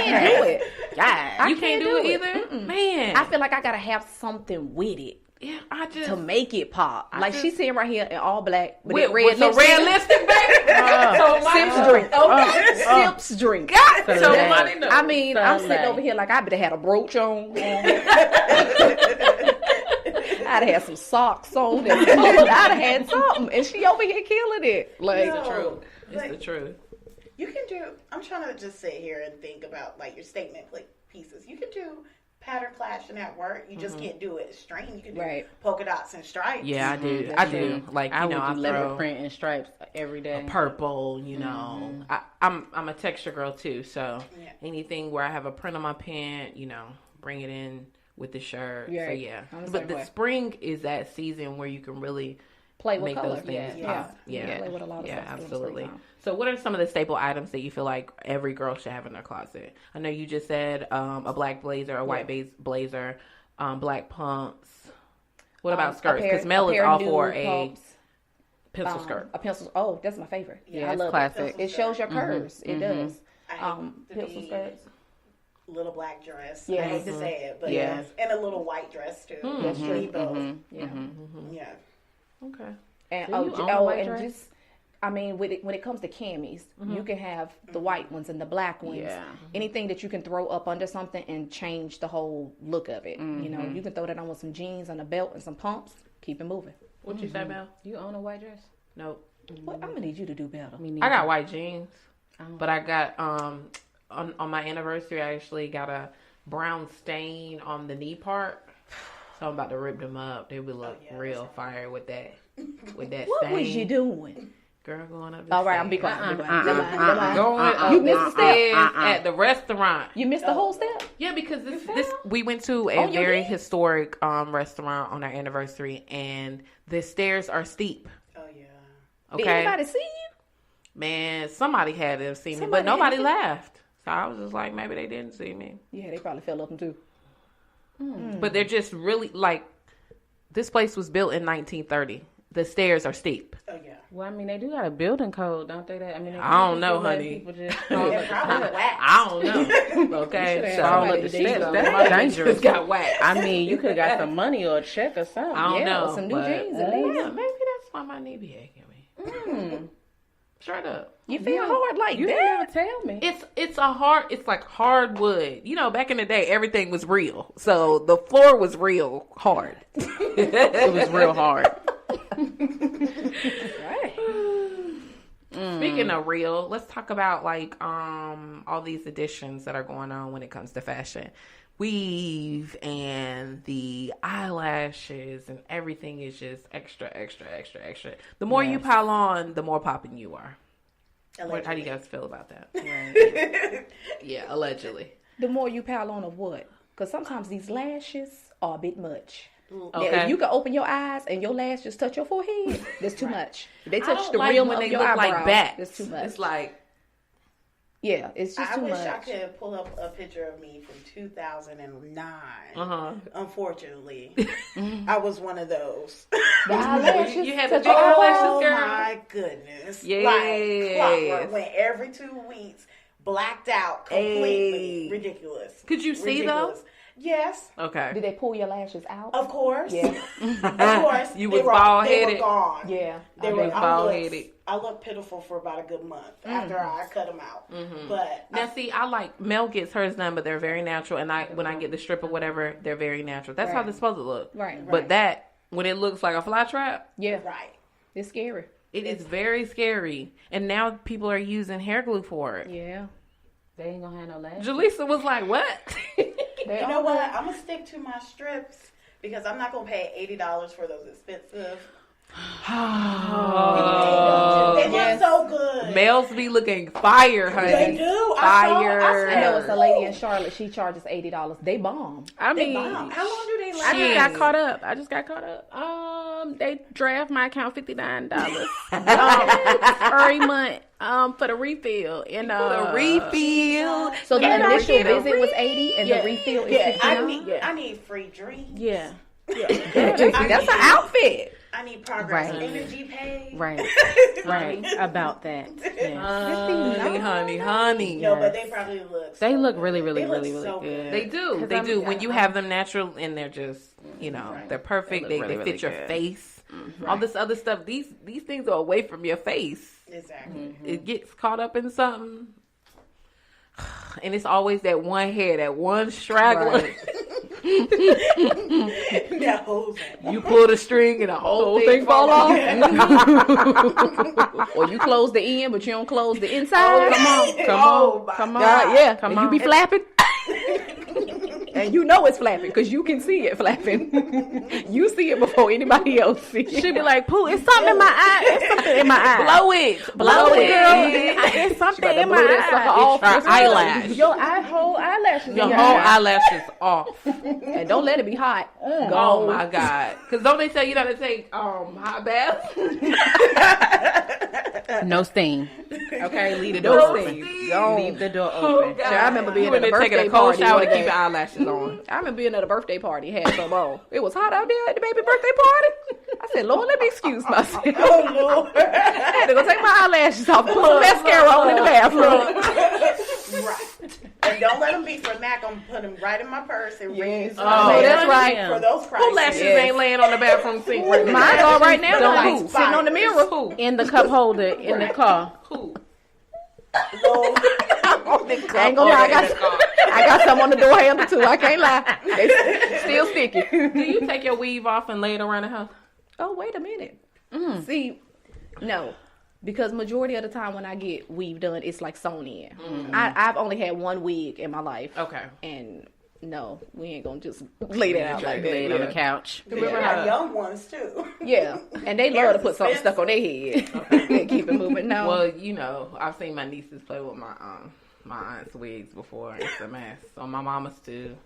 can't do it. God, You can't do it either, man. I feel like I gotta have something with it yeah, I just to make it pop. Like just- she's sitting right here in all black with, with that red with the lipstick. red lipstick, baby. So Sips drink. Okay. Sips drink. God, So somebody knows. I mean, So I'm sitting like- over here like I better had a brooch on. I'd have some socks on. And I'd have had something. And she over here killing it. Like, It's the truth. It's Like- the truth. You can do. I'm trying to just sit here and think about like your statement pieces. You can do pattern clashing at work. You just can't do it string. You can do Right. polka dots and stripes. Yeah, I do. That's I true. do. Like I you know, would I do leopard throw print and stripes every day. purple. You know, I'm a texture girl too. So Yeah. anything where I have a print on my pant, you know, bring it in with the shirt. So Right. yeah, I'm the but same the way. spring is that season where you can really play with make color. those things Yeah. pop. Yeah. Play with a lot of Yeah, stuff during the absolutely. springtime. So, what are some of the staple items that you feel like every girl should have in their closet? I know you just said a black blazer, a white blazer, black pumps. What about skirts? Because Mel is all for a pencil skirt. A pencil. Oh, that's my favorite. Yeah, I it's love classic. it. It shows your curves. It does. I hate to Pencil be skirts. little black dress. Yes. I hate to say it, but Yeah. yes, and a little white dress too. That's true. Need both. Yeah. Yeah. Okay. And Do you own a white and dress? just I mean, when it comes to camis, you can have the white ones and the black ones. Yeah. Anything that you can throw up under something and change the whole look of it. You know, you can throw that on with some jeans and a belt and some pumps. Keep it moving. What you say, Mel? You own a white dress? Nope. What? I'm gonna need you to do better. Me neither. I got white jeans, but I got on my anniversary. I actually got a brown stain on the knee part, so I'm about to rip them up. They would look real fire with that stain. What was you doing? Girl, going up. The All right, I'm be stairs. quiet. Be quiet. Never mind. Going up You the missed a step. stairs at the restaurant. You missed the whole step. Yeah, because this we went to a On your very knee? historic restaurant on our anniversary, and the stairs are steep. Oh yeah. Did Okay, anybody see you? man, somebody had to have seen me, Somebody but nobody had to. laughed. So I was just like, maybe they didn't see me. Yeah, they probably fell up them too. But they're just really like, this place was built in 1930. The stairs are steep. Oh yeah. Well, I mean, they do got a building code, don't they? That I mean, they I don't know, let honey. people just They're probably wax. I don't know. Okay, have so somebody the that steps. you That's know. dangerous. just got whacked. I mean, you could have got some money or a check or something. I don't Yeah, know. or some new but- jeans at least. Yeah, maybe that's why my knee be aching me. Straight up. You feel hard like You that? didn't ever tell me. It's like hardwood. You know, back in the day, everything was real. So the floor was real hard. It was real hard. Right. Speaking of real, let's talk about like all these additions that are going on when it comes to fashion. Weave and the eyelashes and everything is just extra. The more you pile on, the more popping you are. How do you guys feel about that? Right. Yeah, allegedly. The more you pile on of what? Because sometimes these lashes are a bit much. Okay. Now, if you can open your eyes and your lashes touch your forehead, that's too much. If they I touch don't the like rim when of they your look eyebrows, like bats. that's too much. It's like, yeah, it's just I too wish much. I could pull up a picture of me from 2009. Unfortunately, I was one of those. The eyelashes You had the touch big your eyelashes, Oh girl. my goodness! Yes. Like clockwork. Went every 2 weeks, blacked out completely. Hey. Ridiculous. Could you see those? Ridiculous. Yes, Okay. Did they pull your lashes out? of course. Yeah. Of course. You They was were- bald-headed? They were gone. Yeah. They I were was bald-headed. I looked pitiful for about a good month after I cut them out. But Now, see, I like Mel gets hers done, but they're very natural. And when I get the strip or whatever, they're very natural. That's how Right. they're supposed to look. Right. But that, when it looks like a fly trap, Yeah. right. It's scary. it is very scary. And now people are using hair glue for it. Yeah. They ain't gonna have no lashes. Jalessa was like, what? They You are know what? good. I'm gonna stick to my strips because I'm not gonna pay $80 for those expensive. They look so good. Males be looking fire, honey. They do. Fire. I know it's a lady in Charlotte. She charges $80. They bomb. I They mean, bomb. How long do they I last? just got caught up. They draft my account $59 every month for the refill. And The refill. So the And I initial get a visit was 80 and the refill is Yeah, 59. I need free drinks. yeah, That's an outfit. I need progress. Right. Energy pay. right, right. About that. Yeah. Honey. No, but they probably look. They so look good. really, really, They look really, really so good. They do. They do. When you have them natural and they're just, they're perfect. They They, look they really, fit really your good. face. All this other stuff. These things are away from your face. Exactly. It gets caught up in something. And it's always that one hair, that one straggler. No. You pull the string and the whole thing fall off. Or you close the end, but you don't close the inside. Come on. Yeah, Come and on. you be flapping. And you know it's flapping because you can see it flapping. You see it before anybody else sees it. She be like, "Pooh, it's something in my eye. It's something in my eye. Blow it. Blow it, girl. It's It's something better in my blow that eye. sucker off. It's your eyelash. Your whole eyelashes. Your in whole eye. eyelashes off. And don't let it be hot. Oh my God. Because don't they tell you not to take hot baths? No steam. Okay, leave the No door open. steam. Go. Leave the door Oh, open. God. I remember being You at in a there taking birthday a cold party shower one to keep day. your eyelashes on. I remember being at a birthday party, had some on. It was hot out there at the baby birthday party. I said, Lord, let me excuse myself. Oh Lord. I had to go take my eyelashes off, put some mascara on in the bathroom. Right. And don't let them be for Mac. I'm put them right in my purse and reuse them Oh, that's right. for those prices. Who lashes ain't laying on the bathroom sink right now? Mine are right now, Don't like, who? sitting on the mirror. Who? In the cup holder in the car. Who? Lord. I ain't gonna lie, I got some on the door handle too. I can't lie. They still sticky. Do you take your weave off and lay it around the house? Oh, wait a minute. See, no. Because majority of the time when I get weave done, it's like sewn in. I've only had one wig in my life. Okay. And no, we ain't gonna just lay that out like that. Lay it on the couch. We got young ones too. Yeah, and they love to put something stuck on their head and keep it moving. No, Well, I've seen my nieces play with my aunt's wigs before. It's a mess. So my mama's too.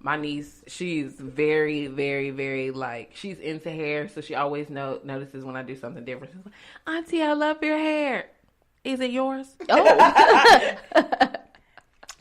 My niece, she's very, very, very she's into hair, so she always notices when I do something different. She's like, "Auntie, I love your hair. Is it yours?"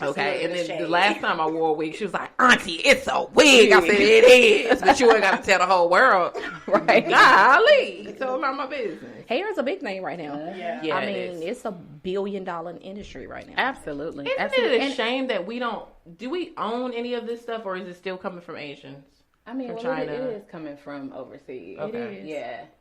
Okay, and then the last time I wore a wig, she was like, "Auntie, it's a wig." I said, "It is," but you ain't got to tell the whole world. right? Golly, tell about my business. Hair is a big thing right now. Yeah, I it mean, is. it's a $1 billion industry right now. Absolutely. Isn't Absolutely. it a shame that we don't? Do we own any of this stuff, or is it still coming from Asians? I mean, from well, China? it is coming from overseas. Okay. is.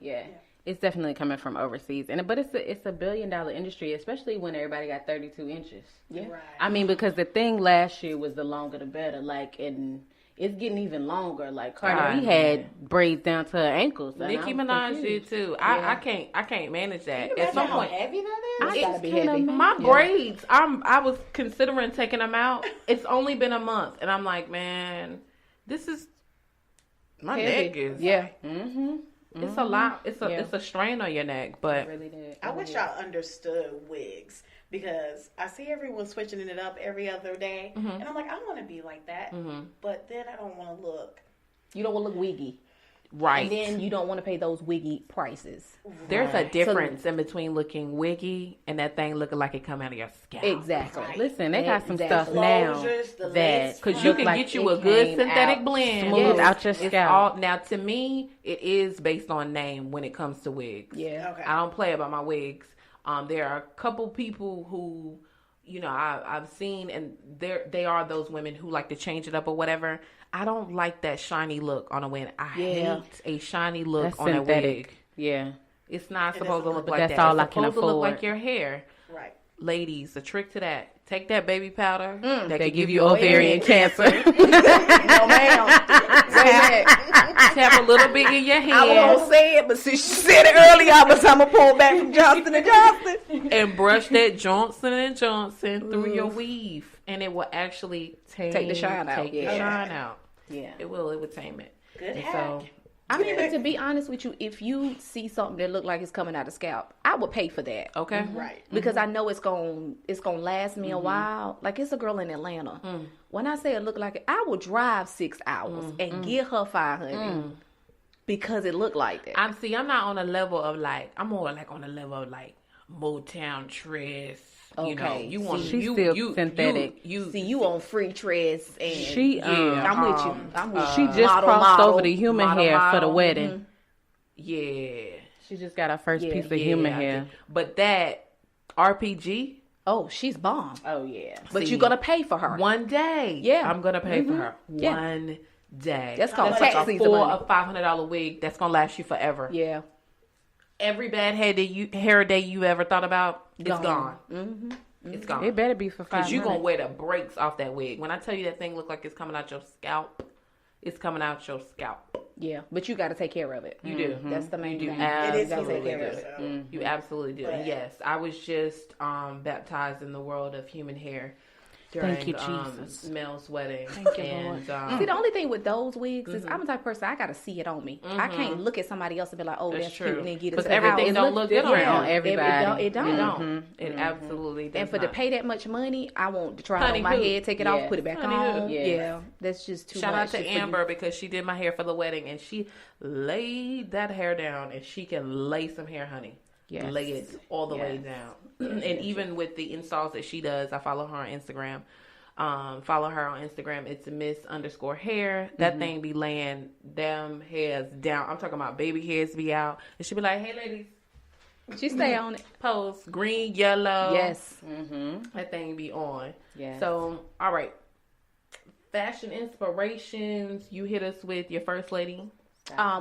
Yeah. It's definitely coming from overseas, but it's a $1 billion industry, especially when everybody got 32 inches. Yeah. Right. I mean, because the thing last year was the longer the better. Like, and it's getting even longer. Like Cardi B had braids down to her ankles. and Nicki I was Minaj confused. did too. I can't manage that. At some How point, heavy that is? It's gotta be heavy. my braids. I was considering taking them out. It's only been a month, and I'm like, man, this is my Heavy. neck is. Yeah. It's a lot. It's a strain on your neck, but Really did. I wish I understood wigs because I see everyone switching it up every other day, and I'm like, I want to be like that, but then I don't want to look. You don't want to look wiggy. right. And then you don't want to pay those wiggy prices. There's a difference in between looking wiggy and that thing looking like it come out of your scalp. Exactly. Right. Listen, they got some Exactly. stuff now Closures, the that lace Because you look can like get you it a good came synthetic out blend. smooth out your It's scalp. all, now, to me, it is based on name when it comes to wigs. Yeah. Okay. I don't play about my wigs. There are a couple people who, I've seen, and they are those women who like to change it up or whatever. I don't like that shiny look on a wig. I Yeah. hate a shiny look That's on a synthetic. wig. Yeah. It's not It supposed to doesn't look look- like That's that. all It's I can supposed to look afford. like your hair. Right. Ladies, the trick to that: take that baby powder that They can give you ovarian cancer. No, ma'am. Wait a minute. Tap a little bit in your I was hand gonna say it, but since she said it earlier, I'm gonna pull back from Johnson and Johnson. and brush that Johnson and Johnson through your weave, and it will actually Take the shine out. Take the Yeah. shine out. Yeah. It will. It would tame it. Good And hack. so, I mean, but to be honest with you, if you see something that look like it's coming out of scalp, I would pay for that. okay. Right. Because I know it's gonna last me a while. Like, it's a girl in Atlanta. When I say it look like it, I will drive 6 hours and get her 500 because it looked like that. I'm not on a level of like. I'm more like on a level of like Motown Tress. Okay. You want She's you still you synthetic. You See, you on free tress and She I'm with you. I'm with she you. just Model, crossed model. over the human model, hair for the model. wedding. yeah. She just got her first piece of Yeah, human I hair. did. But that RPG. Oh, she's bomb. Oh yeah. But See, you're gonna pay for her. One day, Yeah. I'm gonna pay for her. Yeah. One day. That's called like tax a season $400 money. or $500 wig that's gonna last you forever. Yeah. Every bad hair day you ever thought about, it's Gone. gone. It's gone. It better be for Because 500. you're gonna wear the breaks off that wig. When I tell you that thing look like it's coming out your scalp, it's coming out your scalp. Yeah. But you gotta take care of it. You do. That's the main You thing. do. It is Absolutely take care of do. yourself. You absolutely do. But- And yes, I was just baptized in the world of human hair during Thank you, Jesus. Mel's wedding. Thank you, and, See, the only thing with those wigs is I'm the type of person, I gotta see it on me. I can't look at somebody else and be like, oh, that's true. cute, and then get it Because to the everything house. don't look good different on on everybody. It don't. It don't. It absolutely does And for to not. pay that much money, I want to try it Honey on my who? head, take it Yeah. off, put it back Honey on. who? Yeah. Yeah, that's just too Shout much. out to just for you. Amber because she did my hair for the wedding and she laid that hair down and she can lay some hair, honey. Yes. Lay it all the way down. And even with the installs that she does, I follow her on Instagram. Follow her on Instagram. It's Miss_hair. That thing be laying them hairs down. I'm talking about baby hairs be out. And she be like, hey ladies, She stay on it. pose green, yellow. Yes. That thing be on. Yes. So, all right. Fashion inspirations. You hit us with your first lady.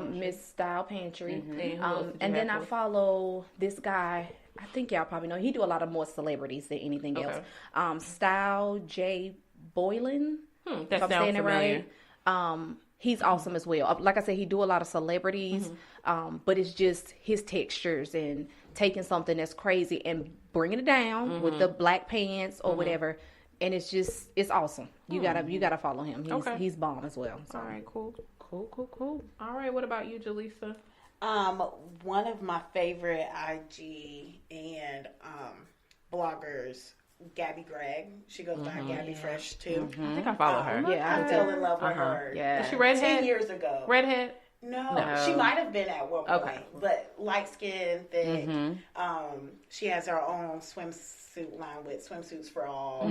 Miss Style Pantry. And who else did you And then have I for? follow this guy. I think y'all probably know. He do a lot of more celebrities than anything Okay. else. Style J Boylan. That if I'm sounds saying it familiar. right. He's awesome as well. Like I said, he do a lot of celebrities, but it's just his textures and taking something that's crazy and bringing it down with the black pants or whatever. And it's awesome. You gotta follow him. Okay. He's bomb as well. So. All right, cool. All right, what about you, Jalessa? One of my favorite IG and bloggers, Gabby Gregg. She goes by Gabby Fresh too. I think I follow her. Yeah, I fell in love with her. Yeah. Is she 10 redhead? years ago. Redhead? No, she might have been at one point, Okay. but light skin, thick. She has her own swimsuit line with swimsuits for all.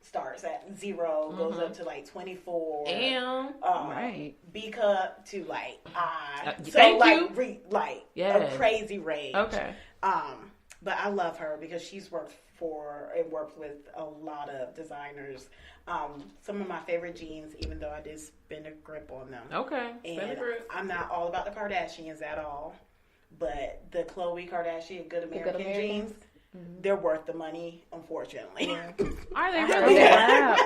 Starts at 0, goes up to like 24. Damn. Right. B cup to like I. So thank like you. a Yes. crazy range. Okay. But I love her because she's worked with a lot of designers. Some of my favorite jeans, even though I did spin a grip on them. Okay. And I'm not all about the Kardashians at all. But the Khloe Kardashian Good American Americans? jeans, they're worth the money, unfortunately. Are they really? Wow.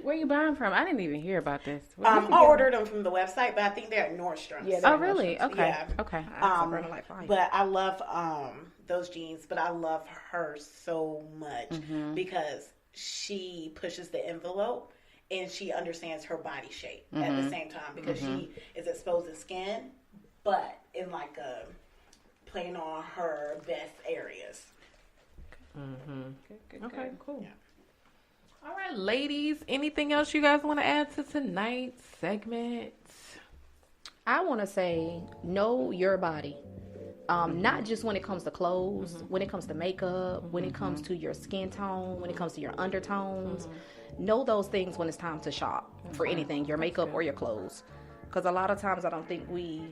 Where you buying from? I didn't even hear about this. I ordered them from the website, but I think they're at Nordstrom's. Yeah, Oh, really? Okay. Yeah. Okay. But I love those jeans, but I love her so much because she pushes the envelope and she understands her body shape at the same time because she is exposing skin, but in like a playing on her best areas. Good. Okay, cool. Yeah. All right, ladies, anything else you guys want to add to tonight's segment? I want to say, know your body. Not just when it comes to clothes, when it comes to makeup, when it comes to your skin tone, when it comes to your undertones. Know those things when it's time to shop for anything, your makeup or your clothes. Because a lot of times I don't think we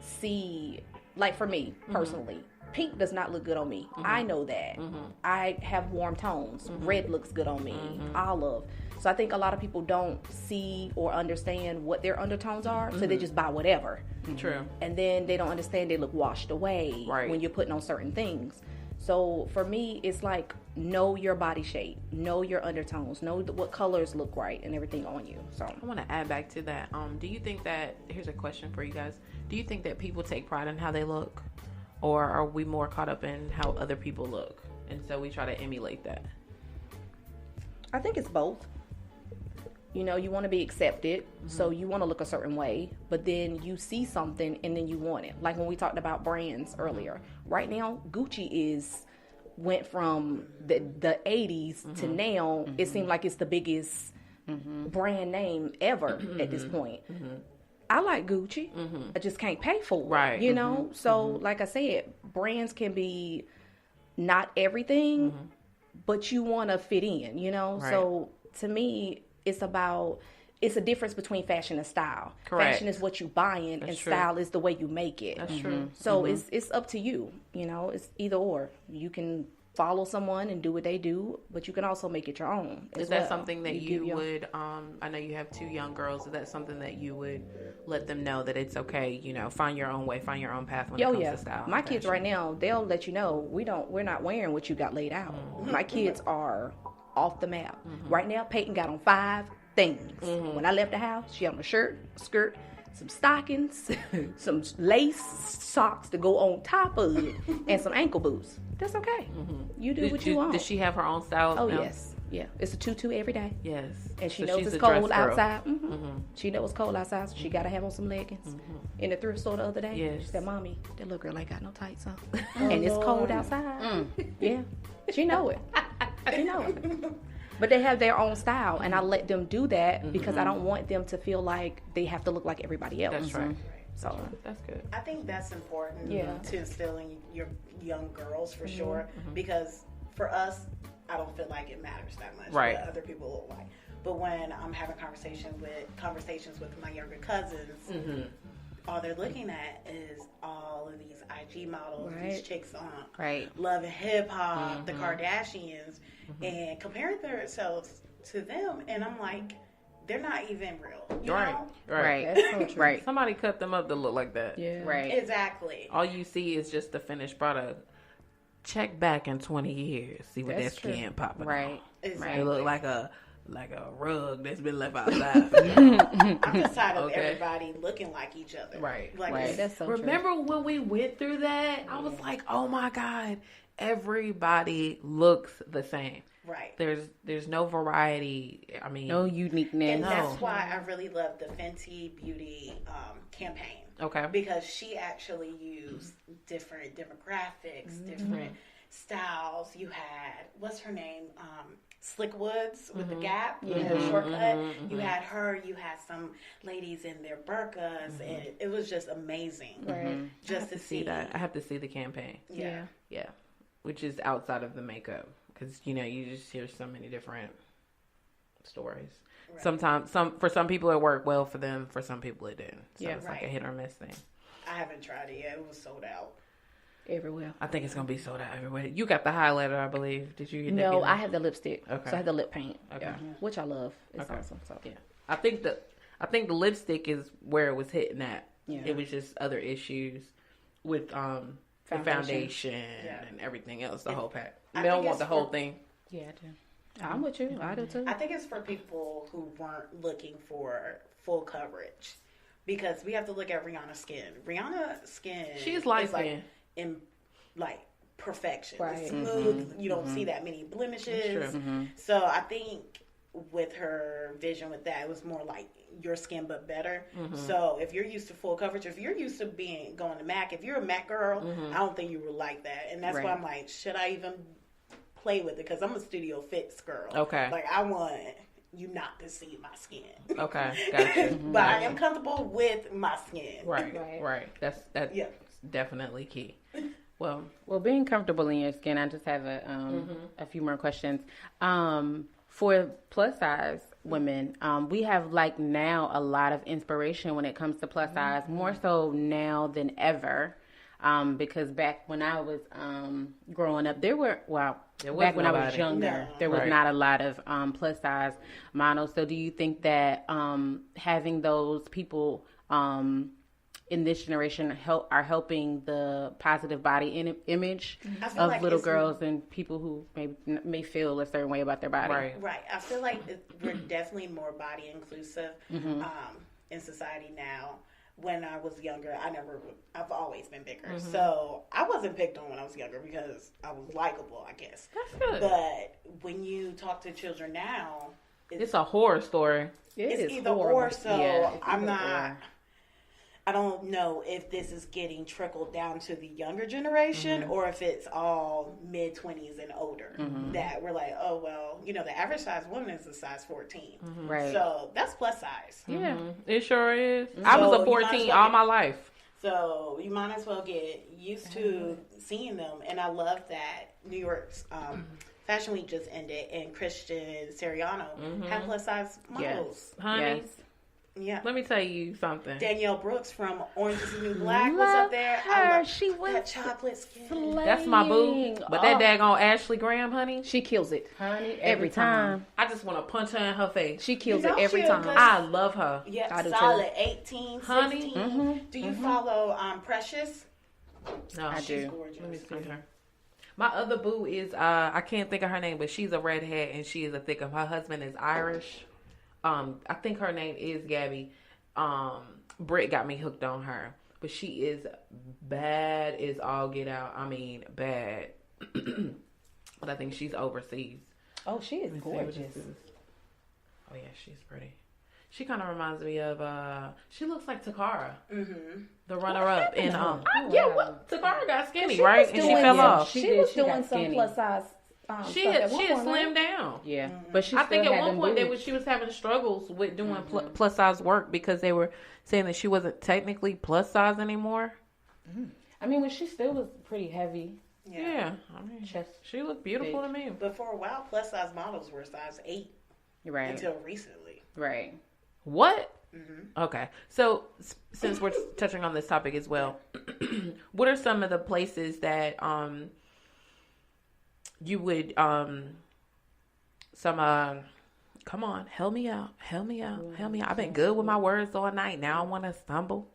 see, like for me personally, pink does not look good on me. I know that. I have warm tones. Red looks good on me. Olive. So I think a lot of people don't see or understand what their undertones are, so they just buy whatever. True. And then they don't understand they look washed away when you're putting on certain things. So for me, it's like, know your body shape, know your undertones, know what colors look right and everything on you. So I want to add back to that. Do you think that, here's a question for you guys. Do you think that people take pride in how they look? Or are we more caught up in how other people look? And so we try to emulate that. I think it's both. You know, you want to be accepted, so you want to look a certain way, but then you see something and then you want it. Like when we talked about brands earlier. Right now, Gucci went from the 80s to now, it seems like it's the biggest brand name ever at this point. I like Gucci. I just can't pay for it. Right. You know? So, like I said, brands can be not everything, but you want to fit in, you know? Right. So, to me, it's a difference between fashion and style. Correct. Fashion is what you buying, and true. style is the way you make it. That's true. So, it's up to you, you know? It's either or. You can follow someone and do what they do, but you can also make it your own. Is that something that you would, I know you have 2 young girls, is that something that you would let them know that it's okay, you know, find your own way, find your own path when it comes to style? My kids right now, they'll let you know, we're not wearing what you got laid out. My kids are off the map. Right now, Peyton got on 5 things. When I left the house, she had on a shirt, a skirt, some stockings, some lace socks to go on top of it, and some ankle boots. That's okay. You do what you want. Does she have her own style? Oh, now? yes. Yeah. It's a tutu every day. Yes. And she So knows she's it's a dress cold girl. outside. She knows it's cold outside, so she got to have on some leggings. In the thrift store the other day, Yes. she said, "Mommy, that little girl ain't got no tights on." And it's cold outside. Yeah. She know it. She know it. But they have their own style, and I let them do that because I don't want them to feel like they have to look like everybody else. That's right. So That's good. I think that's important Yeah. to instill in your young girls for sure, because for us, I don't feel like it matters that much Right. what other people look like. But when I'm having conversations with my younger cousins, all they're looking at is all of these IG models, these chicks on Love and Hip Hop, the Kardashians, and comparing themselves to them, and I'm like, they're not even real. You know? Right. that's so true. Right. Somebody cut them up to look like that. Yeah. Right. Exactly. All you see is just the finished product. Check back in 20 years, see what That's that skin popping Right. on. Exactly. It look like a rug that's been left outside. I'm just tired of everybody looking like each other. Right. Like, Right. That's so true. Remember when we went through that? I was like, oh my God, everybody looks the same. Right. There's no variety. I mean, No uniqueness. And that's why I really love the Fenty Beauty campaign. Okay. Because she actually used different demographics, different styles. You had, what's her name? Slick Woods with the Gap, you had a shortcut. You had her, you had some ladies in their burqas, and it was just amazing. Just to see that. I have to see the campaign. Yeah. Yeah. Which is outside of the makeup. Because, you know, you just hear so many different stories. Right. Sometimes, for some people it worked well for them. For some people it didn't. So it's like a hit or miss thing. I haven't tried it yet. It was sold out. Everywhere. I think it's going to be sold out everywhere. You got the highlighter, I believe. Did you get that? No, I have the lipstick. Okay. So I have the lip paint. Okay. Yeah. Which I love. It's Okay. awesome. So Yeah. I think the lipstick is where it was hitting at. Yeah. It was just other issues. with the foundation and everything else, the whole pack. Mel want the whole thing. Yeah, I do. I'm with you. I do too. I think it's for people who weren't looking for full coverage, because we have to look at Rihanna's skin. Rihanna's skin, she's light skin, like, in like perfection. Right. It's smooth. You don't see that many blemishes. So I think with her vision with that, it was more like your skin but better. So if you're used to full coverage, if you're used to going to MAC, if you're a MAC girl, I don't think you would like that. And that's why I'm like, should I even play with it? Because I'm a Studio Fix girl. Okay. Like, I want you not to see my skin. Okay, gotcha. But I am comfortable with my skin. Right. That's definitely key. Well, being comfortable in your skin, I just have a few more questions. For plus size women, we have like now a lot of inspiration when it comes to plus size, more so now than ever. Because back when I was growing up, back when I was younger, there was not a lot of plus size models. So do you think that having those people in this generation are helping the positive body image of like little girls and people who may feel a certain way about their body? Right. I feel like we're definitely more body inclusive in society now. When I was younger, I've always been bigger. So I wasn't picked on when I was younger because I was likable, I guess. That's good. But when you talk to children now, it's a horror story. It's either or. So I don't know if this is getting trickled down to the younger generation or if it's all mid-20s and older that we're like, oh, well, the average size woman is a size 14. Right. So that's plus size. Yeah, it sure is. I was a 14 all my life. So you might as well get used to seeing them. And I love that New York's Fashion Week just ended and Christian Siriano had plus size models. Yes. Honey. Yes. Yeah. Let me tell you something. Danielle Brooks from Orange is the New Black was up there. She was that chocolate skin. slaying. That's my boo. But that daggone Ashley Graham, honey. She kills it. Honey, every time. I just want to punch her in her face. She kills it every time. I love her. Yeah, I do solid too. 18, 16. Honey. Do you follow No, Precious? I She's do. gorgeous. Let me see her. My other boo is I can't think of her name, but she's a redhead and she is a thick. Her husband is Irish. I think her name is Gabby. Britt got me hooked on her, but she is bad as all get out. I mean, bad. But I think she's overseas. Oh, she is gorgeous. Oh yeah, she's pretty. She kind of reminds me of she looks like Takara, the runner-up in Takara got skinny, right? And she fell off. She was doing some plus size. She had slimmed down. Yeah, but I think at one point she was having struggles with doing plus size work because they were saying that she wasn't technically plus size anymore. I mean, when she still was pretty heavy. Yeah. I mean, she looked beautiful to me. But for a while, plus size models were size 8 Right. until recently. Right. What? Okay. So since we're touching on this topic as well, what are some of the places that you would come on, help me out. I've been good with my words all night. Now I want to stumble.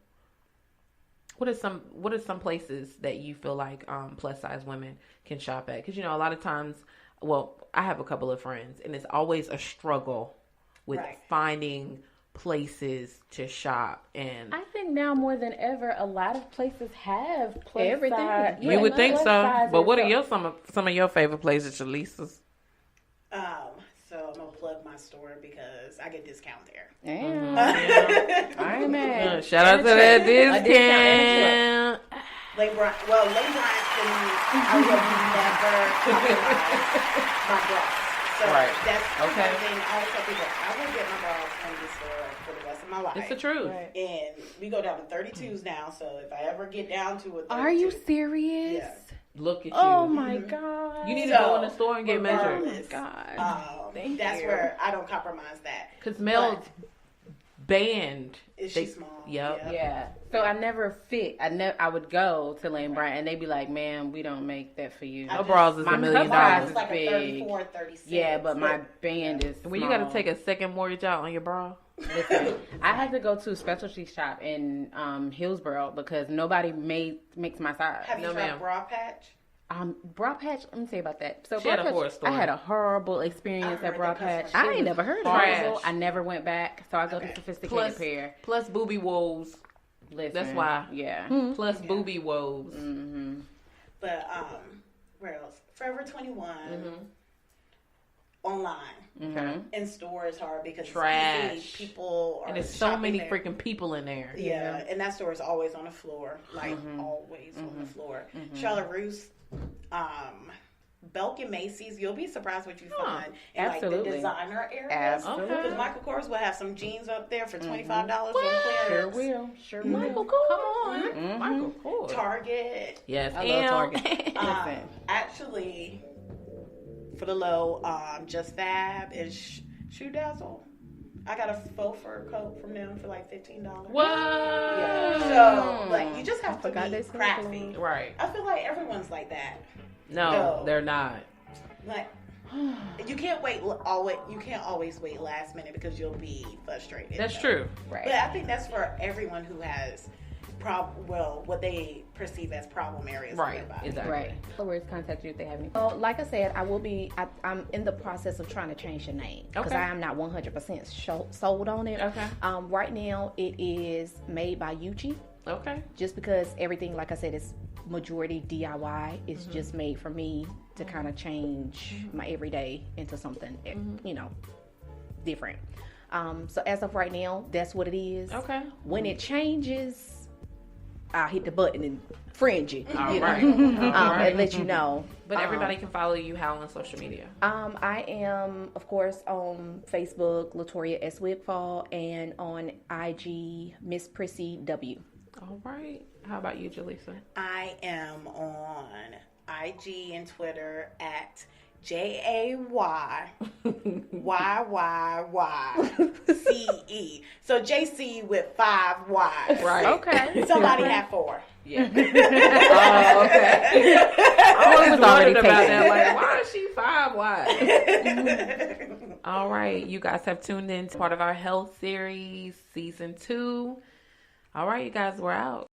What are some places that you feel like plus size women can shop at? Because a lot of times, I have a couple of friends, and it's always a struggle with finding places to shop. And I think now more than ever, a lot of places have plus everything. size. You would think so, but what are some of your favorite places, Jalessa's? So I'm gonna plug my store because I get discount there. I ain't mad. Shout out to that discount. Lane Bryant for me, I will never compromise my bras. So that's okay. One thing I always tell people, I will get my bras from the store for the rest of my life. It's the truth. And we go down to 32s now, so if I ever get down to a 32, Are you serious? Yeah. Look at you. Oh my God. You need to go in the store and get measured. Oh my God. That's where I don't compromise that. Because Mel's band. Is she small? Yep. Yeah. So I never fit. I would go to Lane Bryant and they'd be like, "Ma'am, we don't make that for you." Her bras is My $1 million. size It's is like big. a 34, 36. Yeah, but my band is Well, you small. got to take a second mortgage out on your bra. Listen, I had to go to a specialty shop in Hillsboro because nobody makes my size. Have you No, tried ma'am. Bra Patch? Bra Patch. Let me tell you about that. So She had Bra a Patch, horror story. I had a horrible experience I at heard Bra that Patch. customer I ain't service never heard of trash. it. I never went back, so I go to sophisticated pair. Plus booby woes. Listen, That's why. Yeah. Plus booby woes. Mm-hmm. But where else? Forever 21. Online. Okay. In store is hard because Trash. it's easy. People are And there's so shopping many there. freaking people in there. Yeah, and that store is always on the floor, like always on the floor. Charlotte Russe, Belk and Macy's, you'll be surprised what you find in like Absolutely. the designer area. Absolutely. Okay. Because Michael Kors will have some jeans up there for $25 on Sure clearance. will. Sure will. Michael Kors. Come on. Michael Kors. Target. Yes. I love Target. Um, actually, for the low, Just Fab and Shoe Dazzle. I got a faux fur coat from them for like $15. What? Yeah. So, like, you just have to forgot be they sold crafty. Right. I feel like everyone's like that. No, No. they're not. Like, you can't wait. You can't always wait last minute because you'll be frustrated. That's true. But I think that's for everyone who has what they perceive as problem areas. Right. For their body. Exactly. Right. Where's contact you if they have any? Well, like I said, I'm in the process of trying to change the name because Okay. I am not 100% sold on it. Okay. Right now, it is made by Yuchi, Okay. just because everything, like I said, is majority DIY. It's just made for me to kind of change my everyday into something, different. So as of right now, that's what it is. Okay. When it changes, I'll hit the button and fringe it, All right. All right. and let you know. But everybody can follow you how on social media? I am, of course, on Facebook, Latoria S. Wigfall, and on IG, Miss Prissy W. All right. How about you, Jalessa? I am on IG and Twitter at JAYYYYCE. So JC with 5 Y's. Right. Okay. Somebody had 4. Yeah. Oh, okay. I was already wondering about taken. that. Like, why is she 5 wide? All right. You guys have tuned in to part of our health series, season 2. All right, you guys, we're out.